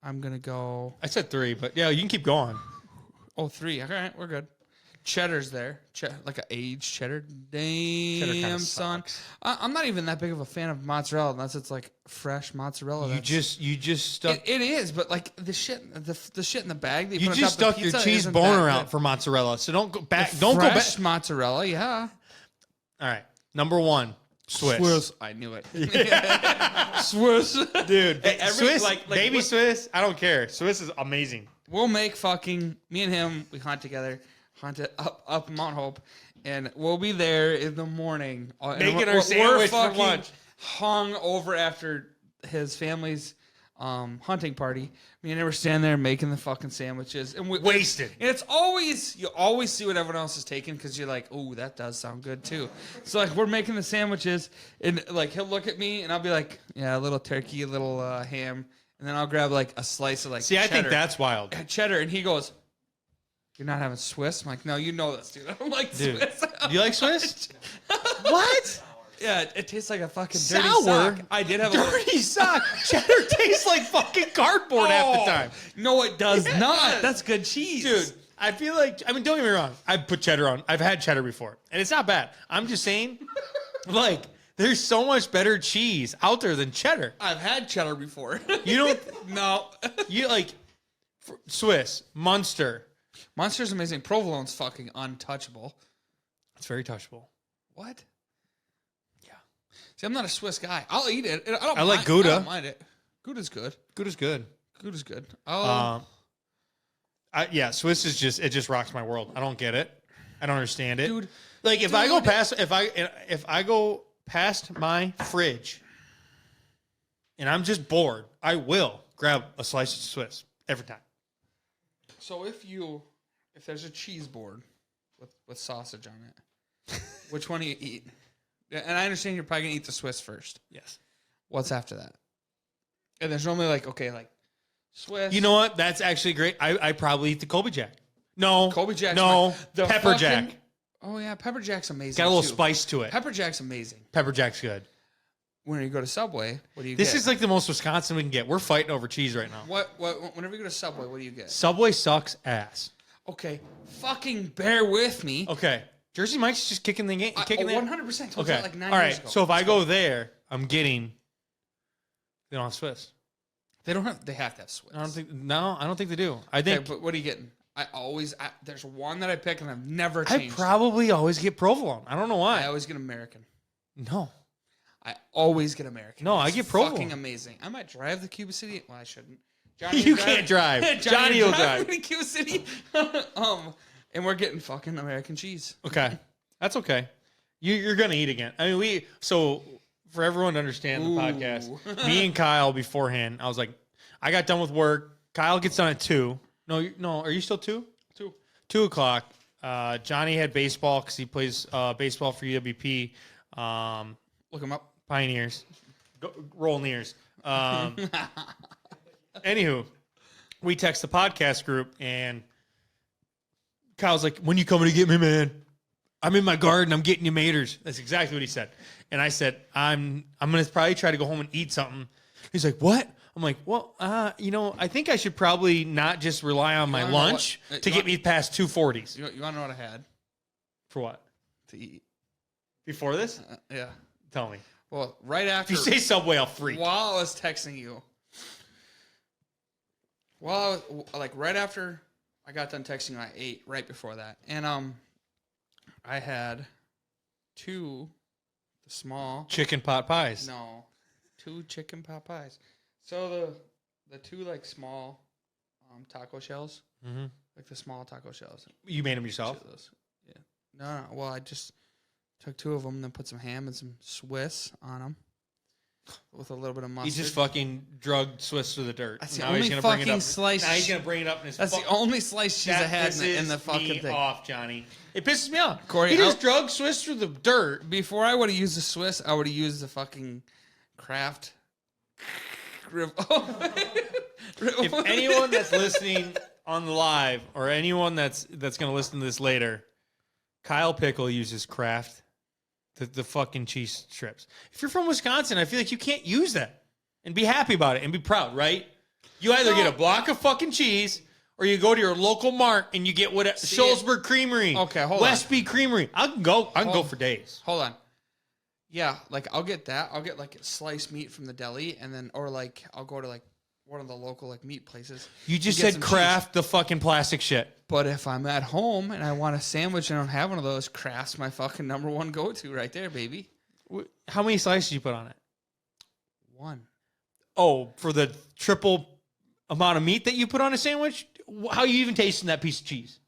I'm gonna go. I said 3, but yeah, you can keep going. Oh, 3. All right, we're good. Cheddar's there, like an aged cheddar. Cheddar Damn, kinda son. sucks. I'm not even that big of a fan of mozzarella unless it's like fresh mozzarella. You just stuck. It is, but like the shit in the bag. That You put just on top stuck of your pizza cheese isn't boner that out good. for mozzarella. So don't go back. The Don't go back. fresh mozzarella, yeah. All right, number 1, Swiss. I knew it. Swiss, Dude. Swiss, like baby Swiss. I don't care. Swiss is amazing. We'll make fucking me and him. We hunt together, hunt it up Mount Hope, and we'll be there in the morning Making our sandwich for fucking lunch. Hung over after his family's hunting party. Me and him were standing there making the fucking sandwiches, and Wasted. And it's always you always see what everyone else is taking because you're like, oh, that does sound good too. So like we're making the sandwiches, and like he'll look at me, and I'll be like, yeah, a little turkey, a little ham. And then I'll grab like a slice of like See, cheddar. I think that's wild. Cheddar, and he goes, "You're not having Swiss?" I'm like, "No, you know this, dude. I don't like Dude, Swiss." do you like Swiss? What? Yeah, it tastes like a fucking Sour. dirty sock. I did have Dirty sock. Cheddar tastes like fucking cardboard half the time. No, it does Yeah, it not. does. That's good cheese, Dude, I feel like, I mean, don't get me wrong. I've put cheddar on. I've had cheddar before, and it's not bad. I'm just saying, like, there's so much better cheese out there than cheddar. I've had cheddar before. You don't, No, you like, Swiss, Munster. Monster's amazing. Provolone's fucking untouchable. It's very touchable. What? Yeah. See, I'm not a Swiss guy. I'll eat it. I like Gouda. I don't mind it. Gouda's good. Gouda's good. Gouda's good. Yeah, Swiss is just, it just rocks my world. I don't get it. I don't understand it. Dude. Like if I go past my fridge and I'm just bored, I will grab a slice of Swiss every time. So if there's a cheese board with sausage on it, which one do you eat? And I understand you're probably gonna eat the Swiss first. Yes. What's after that? And there's normally like Swiss. You know what? That's actually great. I probably eat the Colby Jack. No. Colby Jack's No. the Pepper fucking- Jack. Oh yeah, Pepper Jack's amazing. Got a little too. spice to it. Pepper Jack's amazing. Pepper Jack's good. When you go to Subway, what do you This get? is like the most Wisconsin we can get. We're fighting over cheese right now. What whenever you go to Subway, what do you get? Subway sucks ass. Okay, fucking bear with me. Okay. Jersey Mike's just kicking the game. Kicking the 100%. Okay. Like 9 All years right. ago. So if I go there, I'm getting. They don't have Swiss. They have to have Swiss. I don't think they do. I think Okay, but what are you getting? There's one that I pick and I've never changed. I probably always get provolone. I don't know why. I always get American. No. I always get American. No, I It's get provolone. Fucking amazing. I might drive the Cuba City. Well, I shouldn't. You can't drive. Johnny will drive. To Cuba City. And we're getting fucking American cheese. Okay. That's okay. You're gonna eat again. I mean, so for everyone to understand the podcast, me and Kyle beforehand, I was like, I got done with work. Kyle gets done at 2. No. Are you still 2? 2 o'clock. Johnny had baseball because he plays baseball for UWP. Look him up. Pioneers. Rolling ears. Anywho, we text the podcast group and Kyle's like, when you coming to get me, man? I'm in my garden. I'm getting you maters. That's exactly what he said. And I said, I'm going to probably try to go home and eat something. He's like, what? I'm like, well, I think I should probably not just rely on my lunch to get me past 240s. You want to know what I had? For what? To eat. Before this? Yeah. Tell me. Well, right after. If you say Subway, I'll freak. While I was texting you. Right after I got done texting you, I ate right before that. And I had 2 small Chicken pot pies. No. 2 chicken pot pies. So the 2 like small taco shells. Mm-hmm. Like the small taco shells. You made them yourself? Yeah. No. Well, I just took 2 of them and then put some ham and some Swiss on them. With a little bit of mustard. He's just fucking drugged Swiss to the dirt. That's the only fucking slice. Now he's gonna bring it up in his. That's the only slice cheese I had in the fucking thing. Off, Johnny. It pisses me off. Corey, he just drugged Swiss through the dirt. Before I would have used the Swiss, I would have used the fucking Kraft. If anyone that's listening on the live or anyone that's gonna listen to this later, Kyle Pickle uses Kraft. The fucking cheese strips. If you're from Wisconsin, I feel like you can't use that and be happy about it and be proud, right? You either get a block of fucking cheese or you go to your local mart and you get Schulzberg Creamery. Okay, hold Westby Creamery. I can go for days. Hold on. Yeah, like I'll get that. I'll get like sliced meat from the deli, and then or like I'll go to like one of the local like meat places. You just said Kraft, the fucking plastic shit. But if I'm at home and I want a sandwich and I don't have one of those, Kraft's my fucking number one go-to right there, baby. How many slices did you put on it? 1. Oh, for the triple amount of meat that you put on a sandwich? How are you even tasting that piece of cheese?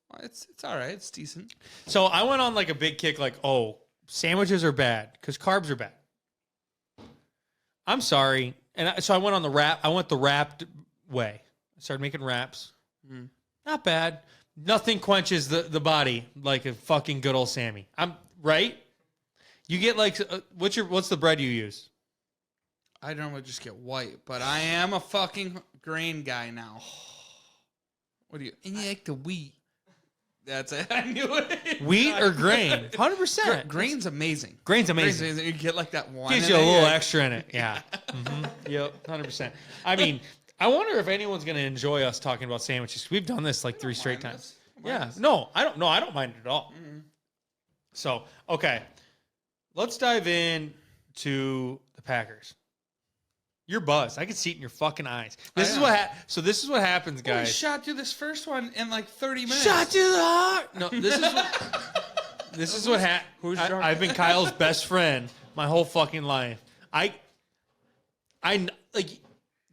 Well, it's all right. It's decent. So I went on like a big kick like, oh, sandwiches are bad because carbs are bad. I'm sorry. And so I went on the wrap. I went the wrapped way. I started making wraps. Not bad. Nothing quenches the body like a fucking good old Sammy. I'm right. You get like, what's the bread you use? I normally just get white, but I am a fucking grain guy now. What do you? And you like the wheat? That's it. I knew it. Wheat or grain? 100%. Grain's amazing. Grain's amazing. You get like that one. Gives you a little extra in it. Yeah. Yep. 100%. I mean, I wonder if anyone's going to enjoy us talking about sandwiches. We've done this like 3 straight times. Yeah. No, I don't. No, I don't mind it at all. So, okay. Let's dive in to the Packers. You're buzzed. I can see it in your fucking eyes. This is what happens, guys. We shot through this first one in like 30 minutes. Shot to the heart. No, this is what Who's drunk? I've been Kyle's best friend my whole fucking life. I like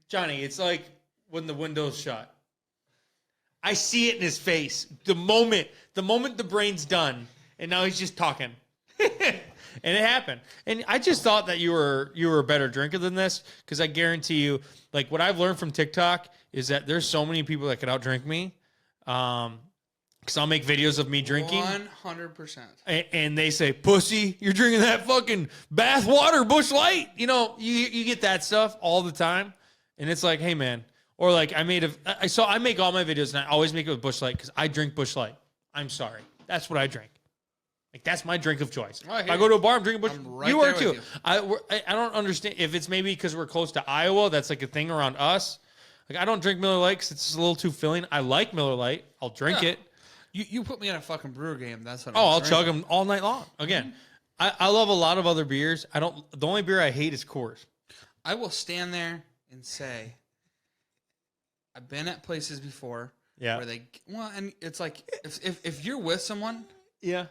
Johnny. It's like when the window's shut. I see it in his face. The moment the brain's done, and now he's just talking. And it happened. And I just thought that you were a better drinker than this, because I guarantee you, like what I've learned from TikTok is that there's so many people that could outdrink me. Because I'll make videos of me drinking. 100%. And they say, pussy, you're drinking that fucking bath water, Busch Light. You know, you get that stuff all the time. And it's like, hey, man. Or like I make all my videos, and I always make it with Busch Light because I drink Busch Light. I'm sorry. That's what I drink. Like, that's my drink of choice. If I go to a bar, I'm drinking Busch. Right, you are too. I don't understand if it's maybe because we're close to Iowa. That's like a thing around us. Like, I don't drink Miller Lite because it's just a little too filling. I like Miller Lite. I'll drink it. You put me in a fucking brewer game. That's what. I'll chug them all night long. Again, I love a lot of other beers. The only beer I hate is Coors. I will stand there and say, I've been at places before. Yeah. Where and it's like if you're with someone. Yeah.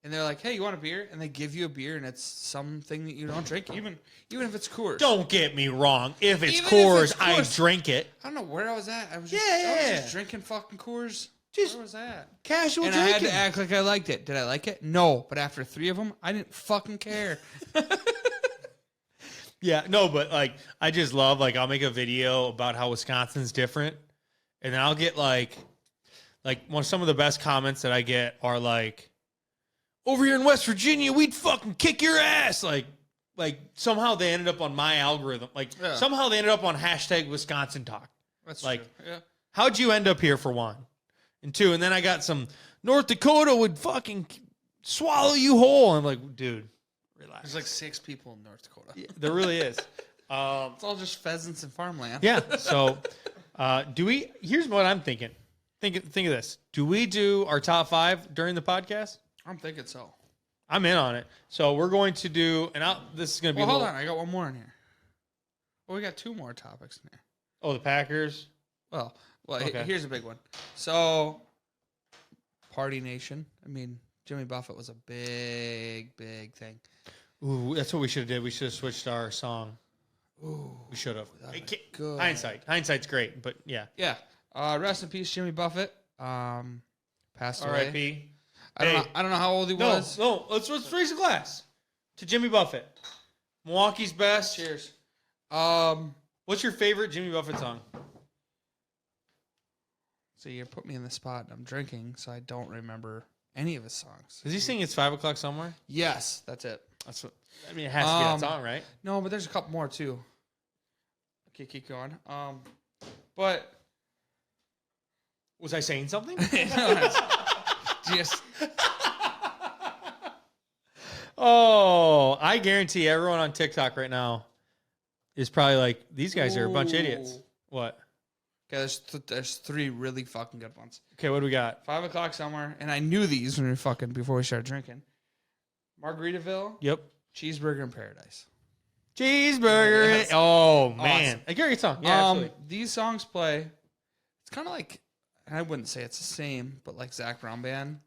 And they're like, hey, you want a beer? And they give you a beer, and it's something that you don't drink, even if it's Coors. Don't get me wrong. If it's Coors, I drink it. I don't know where I was at. I was just drinking fucking Coors. Where was that? Casual drinking. And I had to act like I liked it. Did I like it? No. But after 3 of them, I didn't fucking care. Yeah, no, but like, I just love, like, I'll make a video about how Wisconsin's different, and then I'll get like some of the best comments that I get are like, over here in West Virginia, we'd fucking kick your ass. Like somehow they ended up on my algorithm. Somehow they ended up on hashtag Wisconsin talk. That's like, true. Yeah. How'd you end up here for 1? And 2, and then I got some North Dakota would fucking swallow you whole. I'm like, dude, relax. There's like 6 people in North Dakota. Yeah, there really is. It's all just pheasants and farmland. Yeah. So here's what I'm thinking. Think of this. Do we do our top 5 during the podcast? I'm thinking so. I'm in on it. So we're going to do, this is going to be. Well, hold on. I got one more in here. Well, we got 2 more topics in here. Oh, the Packers. Well, okay. Here's a big one. So, Party Nation. I mean, Jimmy Buffett was a big, big thing. Ooh, that's what we should have did. We should have switched our song. Ooh, we should have. Good. Hindsight's great, but yeah. Yeah. Rest in peace, Jimmy Buffett. Passed away. R.I.P. I don't know how old he was. No, let's raise a glass to Jimmy Buffett. Milwaukee's best. Cheers. What's your favorite Jimmy Buffett song? So you put me in the spot. I'm drinking, so I don't remember any of his songs. Is he singing "It's 5 O'clock" somewhere? Yes, that's it. That's what. I mean, it has to be that song, right? No, but there's a couple more too. Okay, keep going. But was I saying something? Just. Oh, I guarantee everyone on TikTok right now is probably like, these guys are a bunch of idiots. What? Okay, there's 3 really fucking good ones. Okay, what do we got? 5 o'clock somewhere, and I knew these when we before we started drinking. Margaritaville. Yep. Cheeseburger in Paradise. Cheeseburger. Yes. Oh, man. Awesome. A great song. Yeah, absolutely. These songs play. It's kind of like, I wouldn't say it's the same, but like Zac Brown Band.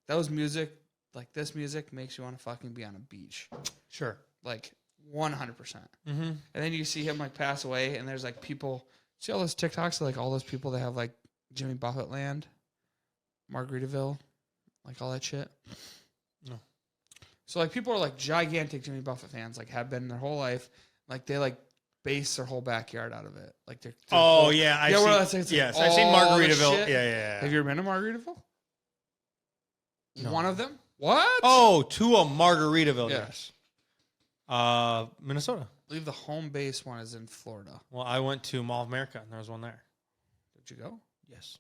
Those music, like this music, makes you want to fucking be on a beach. Sure. Like 100%. Mm-hmm. And then you see him like pass away, and there's like people. See all those TikToks of like all those people that have like Jimmy Buffett land, Margaritaville, like all that shit. No. So like people are like gigantic Jimmy Buffett fans, like have been their whole life. Like they like base their whole backyard out of it. Like they're oh yeah, I've seen Margaritaville. Yeah. Have you ever been to Margaritaville? No. One of them? What? Oh, to a Margaritaville. Yes. Minnesota. I believe the home base one is in Florida. Well, I went to Mall of America, and there was one there. Did you go? Yes.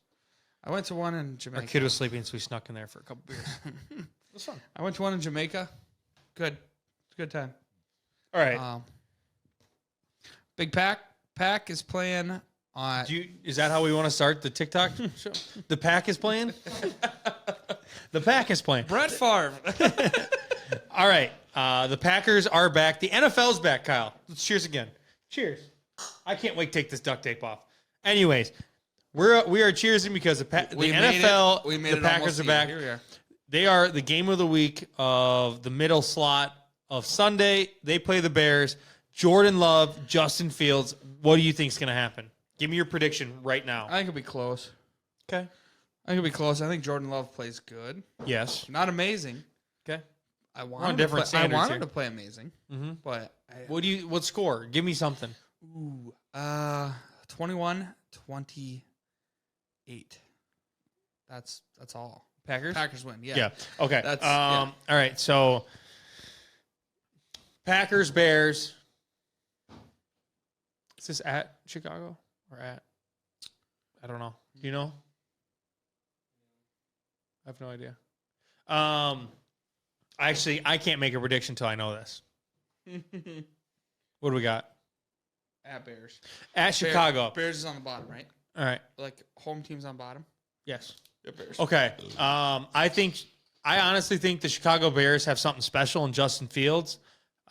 I went to one in Jamaica. Our kid was sleeping, so we snuck in there for a couple beers. It was fun. I went to one in Jamaica. Good. Good time. All right. Big Pack is playing on. Is that how we want to start the TikTok show? The Pack is playing? The Pack is playing. Brett Favre. All right. The Packers are back. The NFL's back, Kyle. Let's cheers again. Cheers. I can't wait to take this duct tape off. Anyways, we are cheersing because the NFL, the Packers are back. Here we are. They are the game of the week of the middle slot of Sunday. They play the Bears. Jordan Love, Justin Fields. What do you think is going to happen? Give me your prediction right now. I think it'll be close. Okay. I think it'll be close. I think Jordan Love plays good. Yes. Not amazing. Okay. I want him to play amazing. Mm-hmm. But what score? Give me something. 21-28. That's all. Packers win. Yeah. Okay. That's All right. So Packers, Bears. Is this at Chicago or at? I don't know. Do you know? I have no idea. Actually, I can't make a prediction until I know this. What do we got? At Bears. At Chicago. Bears is on the bottom, right? All right. Like home team's on bottom? Yes. Yeah, Bears. Okay. I honestly think the Chicago Bears have something special in Justin Fields.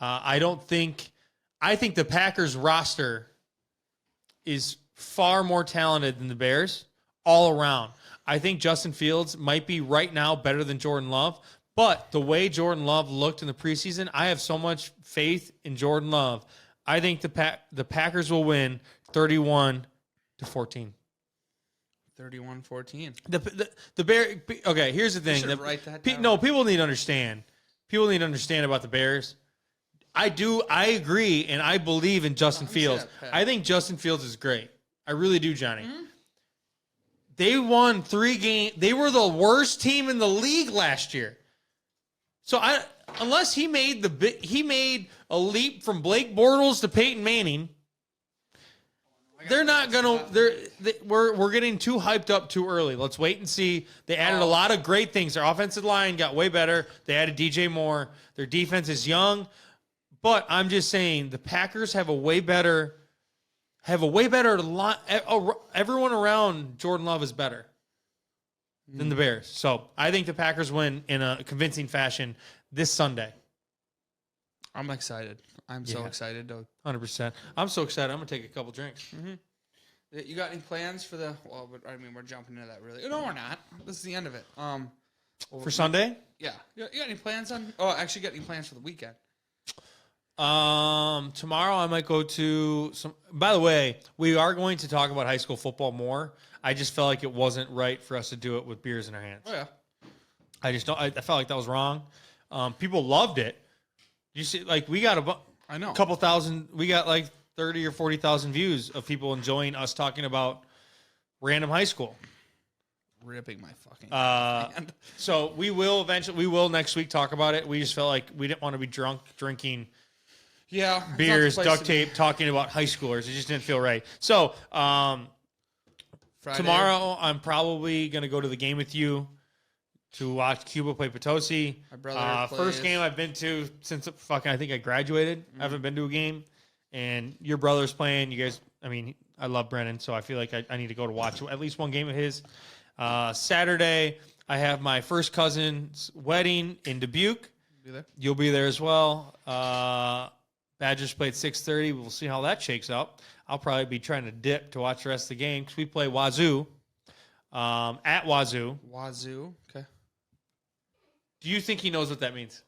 I think the Packers roster is far more talented than the Bears all around. I think Justin Fields might be right now better than Jordan Love, but the way Jordan Love looked in the preseason, I have so much faith in Jordan Love. I think the Packers will win 31-14. 31-14. The Bear. Okay, here's the thing. Write that down. No, people need to understand. People need to understand about the Bears. I agree, and I believe in Justin Fields. I think Justin Fields is great. I really do, Johnny. Mm-hmm. They won 3 games. They were the worst team in the league last year. So unless he made a leap from Blake Bortles to Peyton Manning, they're not gonna. We're getting too hyped up too early. Let's wait and see. They added a lot of great things. Their offensive line got way better. They added DJ Moore. Their defense is young, but I'm just saying the Packers have a way better line. Everyone around Jordan Love is better than the Bears. So I think the Packers win in a convincing fashion this Sunday. I'm excited. I'm so excited, Doug. 100%. I'm so excited. I'm going to take a couple drinks. Mm-hmm. You got any plans for the... Well, I mean, we're jumping into that really. No, we're not. This is the end of it. For Sunday? Yeah. You got any plans on... Oh, actually, got any plans for the weekend? Tomorrow I might go to some... By the way, we are going to talk about high school football more. I just felt like it wasn't right for us to do it with beers in our hands. Oh, yeah. I felt like that was wrong. People loved it. You see, like, we got a couple thousand... We got, like, 30 or 40,000 views of people enjoying us talking about random high school. Ripping my fucking hand. So we will next week talk about it. We just felt like we didn't want to be drunk drinking beers, duct tape, talking about high schoolers. It just didn't feel right. So tomorrow I'm probably going to go to the game with you to watch Cuba play Potosi. My brother first game I've been to since I think I graduated. I haven't been to a game. And your brother's playing. You guys, I mean, I love Brennan, so I feel like I need to go to watch at least one game of his. Saturday, I have my first cousin's wedding in Dubuque. Be there. You'll be there as well. Badgers play at 6:30. We'll see how that shakes out. I'll probably be trying to dip to watch the rest of the game because we play Wazoo at Wazoo. Wazoo. Okay. Do you think he knows what that means?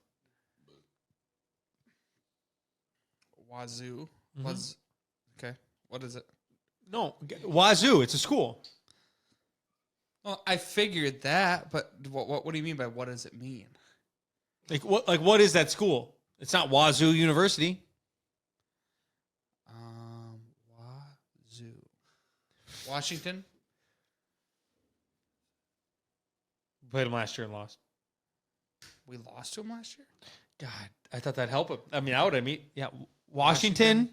Wazoo. Okay. What is it? No, Wazoo. It's a school. Well, I figured that, but what do you mean by what does it mean? Like what is that school? It's not Wazoo University. Wazoo. Washington. We played them last year and lost. We lost to him last year? God, I thought that'd help him. I mean, yeah, Washington.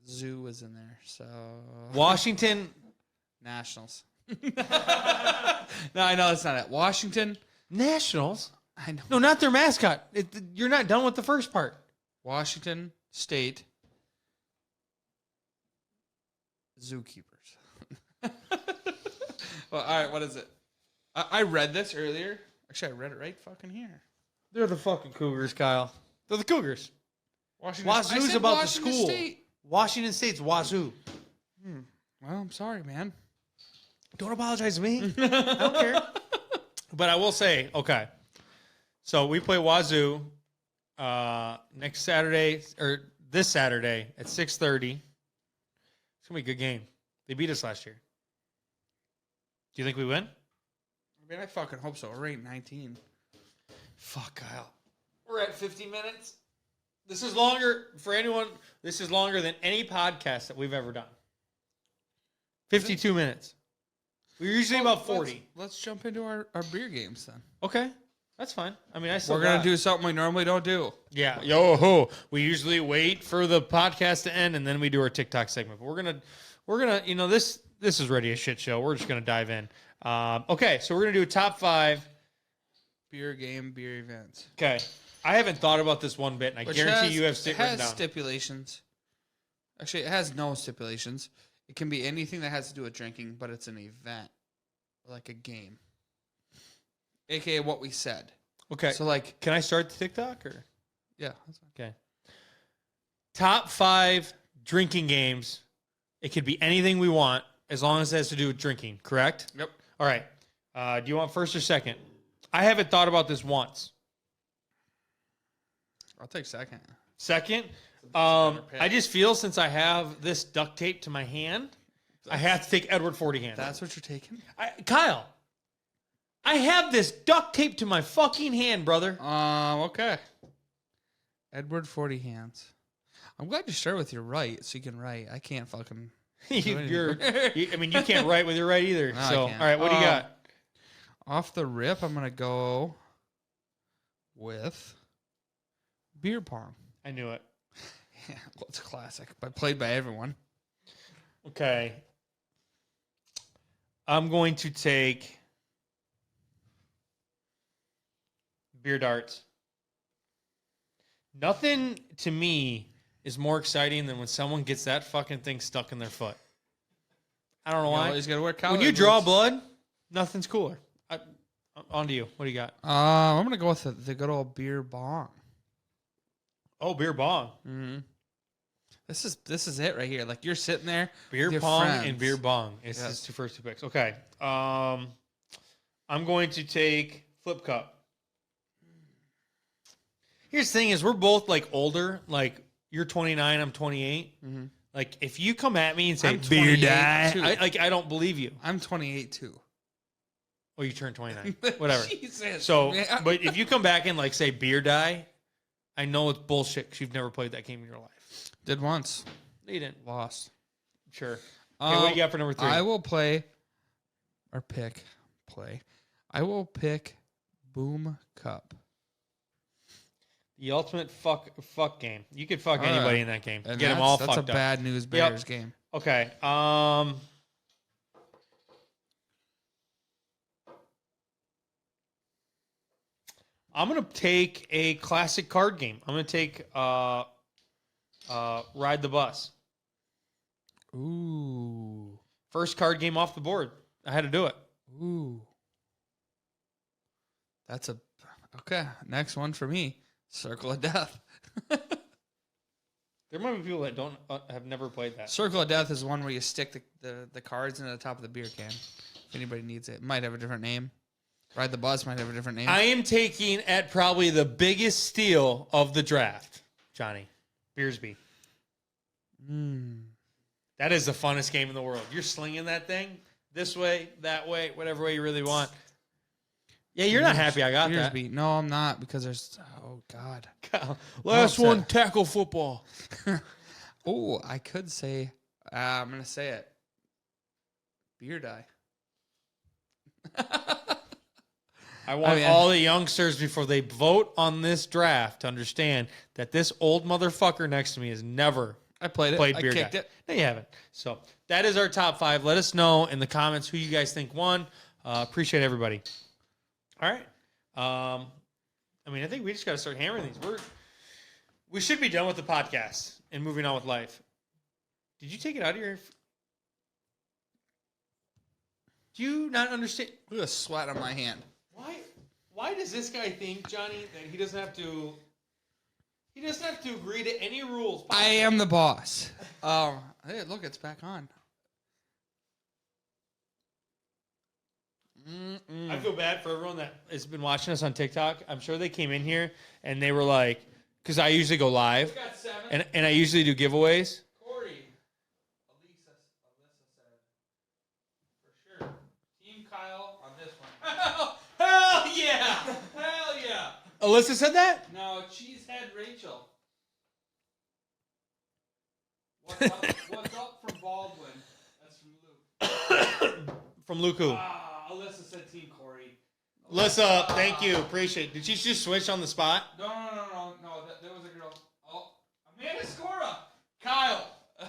Zoo was in there, so Washington Nationals. No, I know that's not it. Washington Nationals. I know. No, not their mascot. You're not done with the first part. Washington State Zookeepers. Well, all right. What is it? I read this earlier. Actually, I read it right fucking here. They're the fucking Cougars, Kyle. They're the Cougars. Wazoo's about Washington the school. State. Washington State's Wazoo. Well, I'm sorry, man. Don't apologize to me. I don't care. But I will say, okay. So we play Wazoo next Saturday, or this Saturday at 6:30. It's going to be a good game. They beat us last year. Do you think we win? I mean, I fucking hope so. We're ranked 19. Fuck, Kyle. We're at 50 minutes. This is longer, for anyone, this is longer than any podcast that we've ever done. 52 minutes. We're usually about 40. Let's jump into our beer games then. Okay. That's fine. I mean, We're going to do something we normally don't do. Yeah. Yo-ho. We usually wait for the podcast to end, and then we do our TikTok segment. But we're gonna, you know, this is already a shit show. We're just going to dive in. Okay, so we're going to do a top 5 beer events. Okay. I haven't thought about this one bit, and I guarantee you have it has down. stipulations. Actually, it has no stipulations. It can be anything that has to do with drinking, but it's an event, like a game, aka what we said. Okay. So, like, can I start the TikTok or? Yeah. That's fine. Okay. Top 5 drinking games. It could be anything we want, as long as it has to do with drinking. Correct? Yep. All right. Do you want first or second? I haven't thought about this once. I'll take second. Second? I just feel since I have this duct tape to my hand, I have to take Ep.40 hand. That's what you're taking? Kyle, I have this duct tape to my fucking hand, brother. Okay. Ep.40 hands. I'm glad you start with your right, so you can write. I can't fucking. I mean, you can't write with your right either. No, so, all right, what do you got? Off the rip, I'm gonna go with beer pong. I knew it. Yeah, well, it's a classic, but played by everyone. Okay. I'm going to take beer darts. Nothing to me is more exciting than when someone gets that fucking thing stuck in their foot. I don't know why. Always gotta wear when you draw blood, nothing's cooler. On to you. What do you got? I'm gonna go with the good old beer bong. Oh, beer bong. Mm-hmm. This is it right here. Like, you're sitting there. Beer with your pong friends. and beer bong. It's his first 2 picks. Okay. I'm going to take flip cup. Here's the thing: is we're both like older. Like, you're 29, I'm 28. Mm-hmm. Like, if you come at me and say I'm beer 28 die, too. I don't believe you. I'm 28 too. Oh, you turned 29. Whatever. Jesus, so, man. but if you come back and like say beer die, I know it's bullshit because you've never played that game in your life. Did once. No, you didn't. Lost. Sure. Okay, what do you got for number 3? I will play. I will pick Boom Cup. The ultimate fuck game. You could fuck anybody in that game. And get them all fucked up. That's a bad news bears game. Okay. I'm going to take a classic card game. I'm going to take Ride the Bus. Ooh. First card game off the board. I had to do it. Ooh. That's a... Okay, next one for me. Circle of Death. There might be people that don't have never played that. Circle of Death is one where you stick the cards into the top of the beer can. If anybody needs it. It might have a different name. Ride the Bus might have a different name. I am taking at probably the biggest steal of the draft, Johnny. Beersby. That is the funnest game in the world. You're slinging that thing this way, that way, whatever way you really want. Yeah, you're not happy I got that. No, I'm not because there's... Oh, God. Last one, tackle football. Oh, I could say... I'm going to say it. Beer die. I want all the youngsters, before they vote on this draft, to understand that this old motherfucker next to me has never played beer I kicked die. it. No, you haven't. So that is our top 5. Let us know in the comments who you guys think won. Appreciate everybody. All right. I think we just got to start hammering these. We should be done with the podcast and moving on with life. Did you take it out of your... Do you not understand? Look at the sweat on my hand. Why does this guy think, Johnny, that he doesn't have to agree to any rules? I am the boss. Hey, look, it's back on. I feel bad for everyone that has been watching us on TikTok. I'm sure they came in here and they were like, because I usually go live and I usually do giveaways. Corey, Alyssa said, for sure, Team Kyle on this one. Hell yeah! Hell yeah! Alyssa said that? No, Cheesehead Rachel. What's up from Baldwin? That's from Luke. From Luku. Alyssa said Team Corey. Alyssa, thank you. Appreciate it. Did she just switch on the spot? No. There was a girl. Oh, Amanda Scora. Kyle.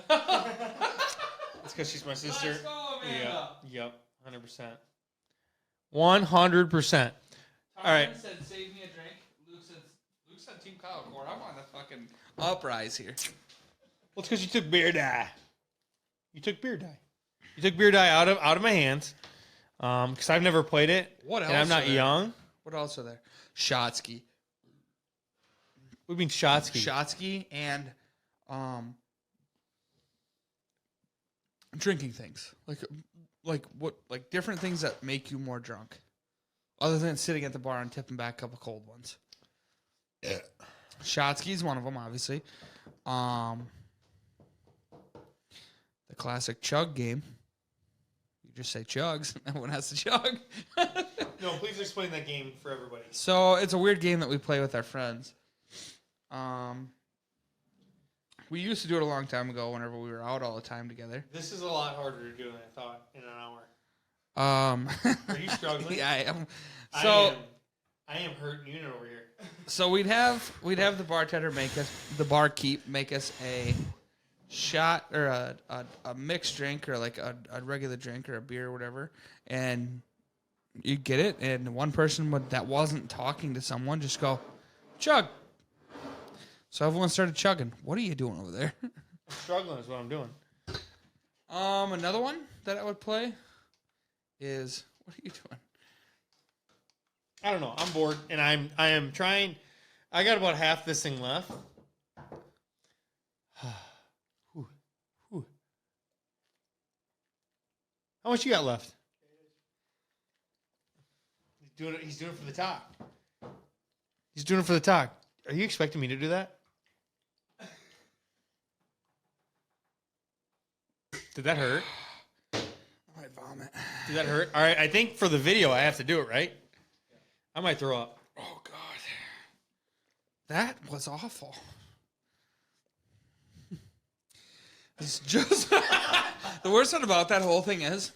That's because she's my sister. Let's go, Amanda. Yep. 100%. 100%. All right. Said, save me a drink. Luke said Team Kyle. Corey, I'm on the fucking uprise here. Well, it's because you took beer die. You took beer die out of my hands. Because I've never played it. What else? And I'm not young. What else are there? Shotsky. What do you mean Shotsky? Shotsky and drinking things. Like different things that make you more drunk. Other than sitting at the bar and tipping back a couple cold ones. Yeah. Shotsky's one of them, obviously. The classic Chug game. You just say chugs. Everyone has to chug. No, please explain that game for everybody. So it's a weird game that we play with our friends. We used to do it a long time ago whenever we were out all the time together. This is a lot harder to do than I thought in an hour. Are you struggling? Yeah, I am. I am hurting you over here. So we'd have the bartender the barkeep make us a shot or a mixed drink or like a regular drink or a beer or whatever, and you get it, and one person that wasn't talking to someone just go, chug. So everyone started chugging. What are you doing over there? I'm struggling is what I'm doing. Another one that I would play is, what are you doing? I don't know. I'm bored, and I am trying. I got about half this thing left. How much you got left? He's doing it for the talk. He's doing it for the talk. Are you expecting me to do that? Did that hurt? I might vomit. Did that hurt? All right, I think for the video I have to do it, right? I might throw up. Oh, God. That was awful. It's just... The worst part about that whole thing is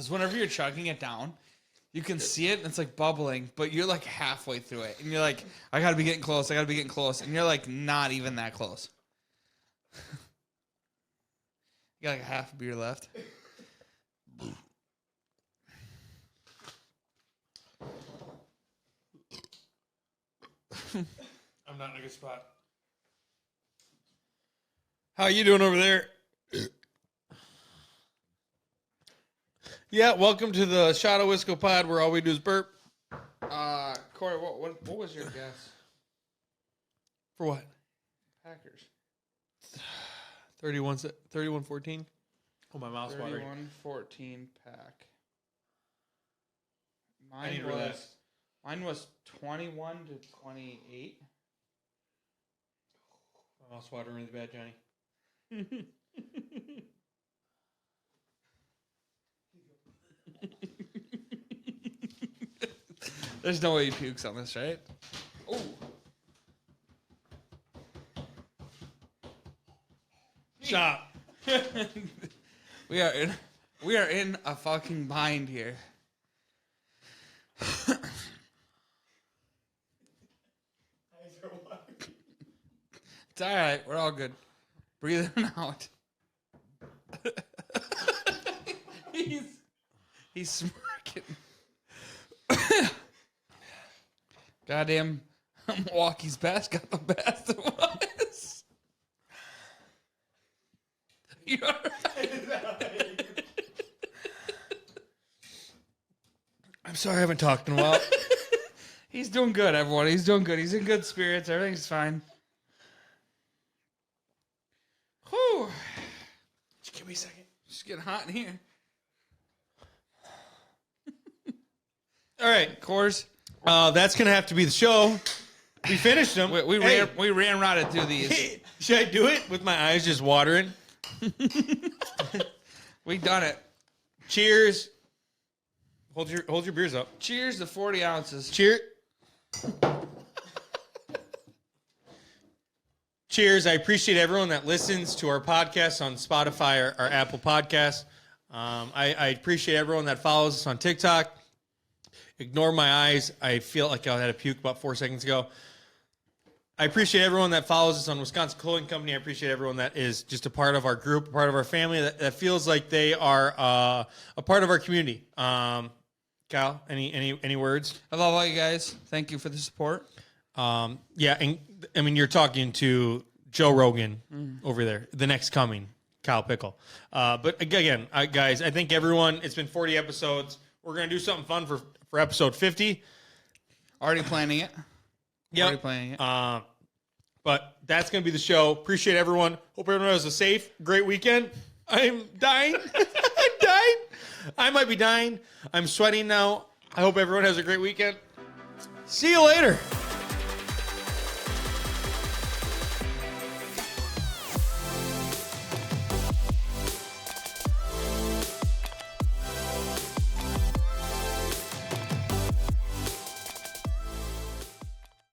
whenever you're chugging it down, you can see it and it's like bubbling, but you're like halfway through it. And you're like, I got to be getting close. And you're like not even that close. You got like half a beer left. I'm not in a good spot. How you doing over there? Yeah, welcome to the Shot of Wisco pod where all we do is burp. Corey, what was your guess? For what? Packers. 31-14. Oh, my mouth's watering. 31-14 pack. I need to relax. Mine was 21-28. My mouth's watering really bad, Johnny. There's no way he pukes on this, right? Oh. Stop. We are in a fucking bind here. It's all right. We're all good. Breathe in and out. He's smirking. Goddamn, Milwaukee's best got the best of us. You all right? I'm sorry I haven't talked in a while. He's doing good, everyone. He's doing good. He's in good spirits. Everything's fine. Whew. Just give me a second. It's getting hot in here. All right. Course. That's going to have to be the show. We finished them. We ran right through these. Should I do it with my eyes just watering? We done it. Cheers. Hold your beers up. Cheers to 40 ounces. Cheers. Cheers. I appreciate everyone that listens to our podcast on Spotify or Apple Podcasts. I appreciate everyone that follows us on TikTok. Ignore my eyes. I feel like I had a puke about 4 seconds ago. I appreciate everyone that follows us on Wisconsin Clothing Company. I appreciate everyone that is just a part of our group, a part of our family, that feels like they are a part of our community. Kyle, any words? I love all you guys. Thank you for the support. Yeah, and I mean, you're talking to Joe Rogan over there, the next coming, Kyle Pickle. But again, guys, I think everyone, it's been 40 episodes. We're going to do something fun for episode 50. Already planning it. Yeah. Already planning it. But that's going to be the show. Appreciate everyone. Hope everyone has a safe, great weekend. I'm dying. I'm dying. I might be dying. I'm sweating now. I hope everyone has a great weekend. See you later.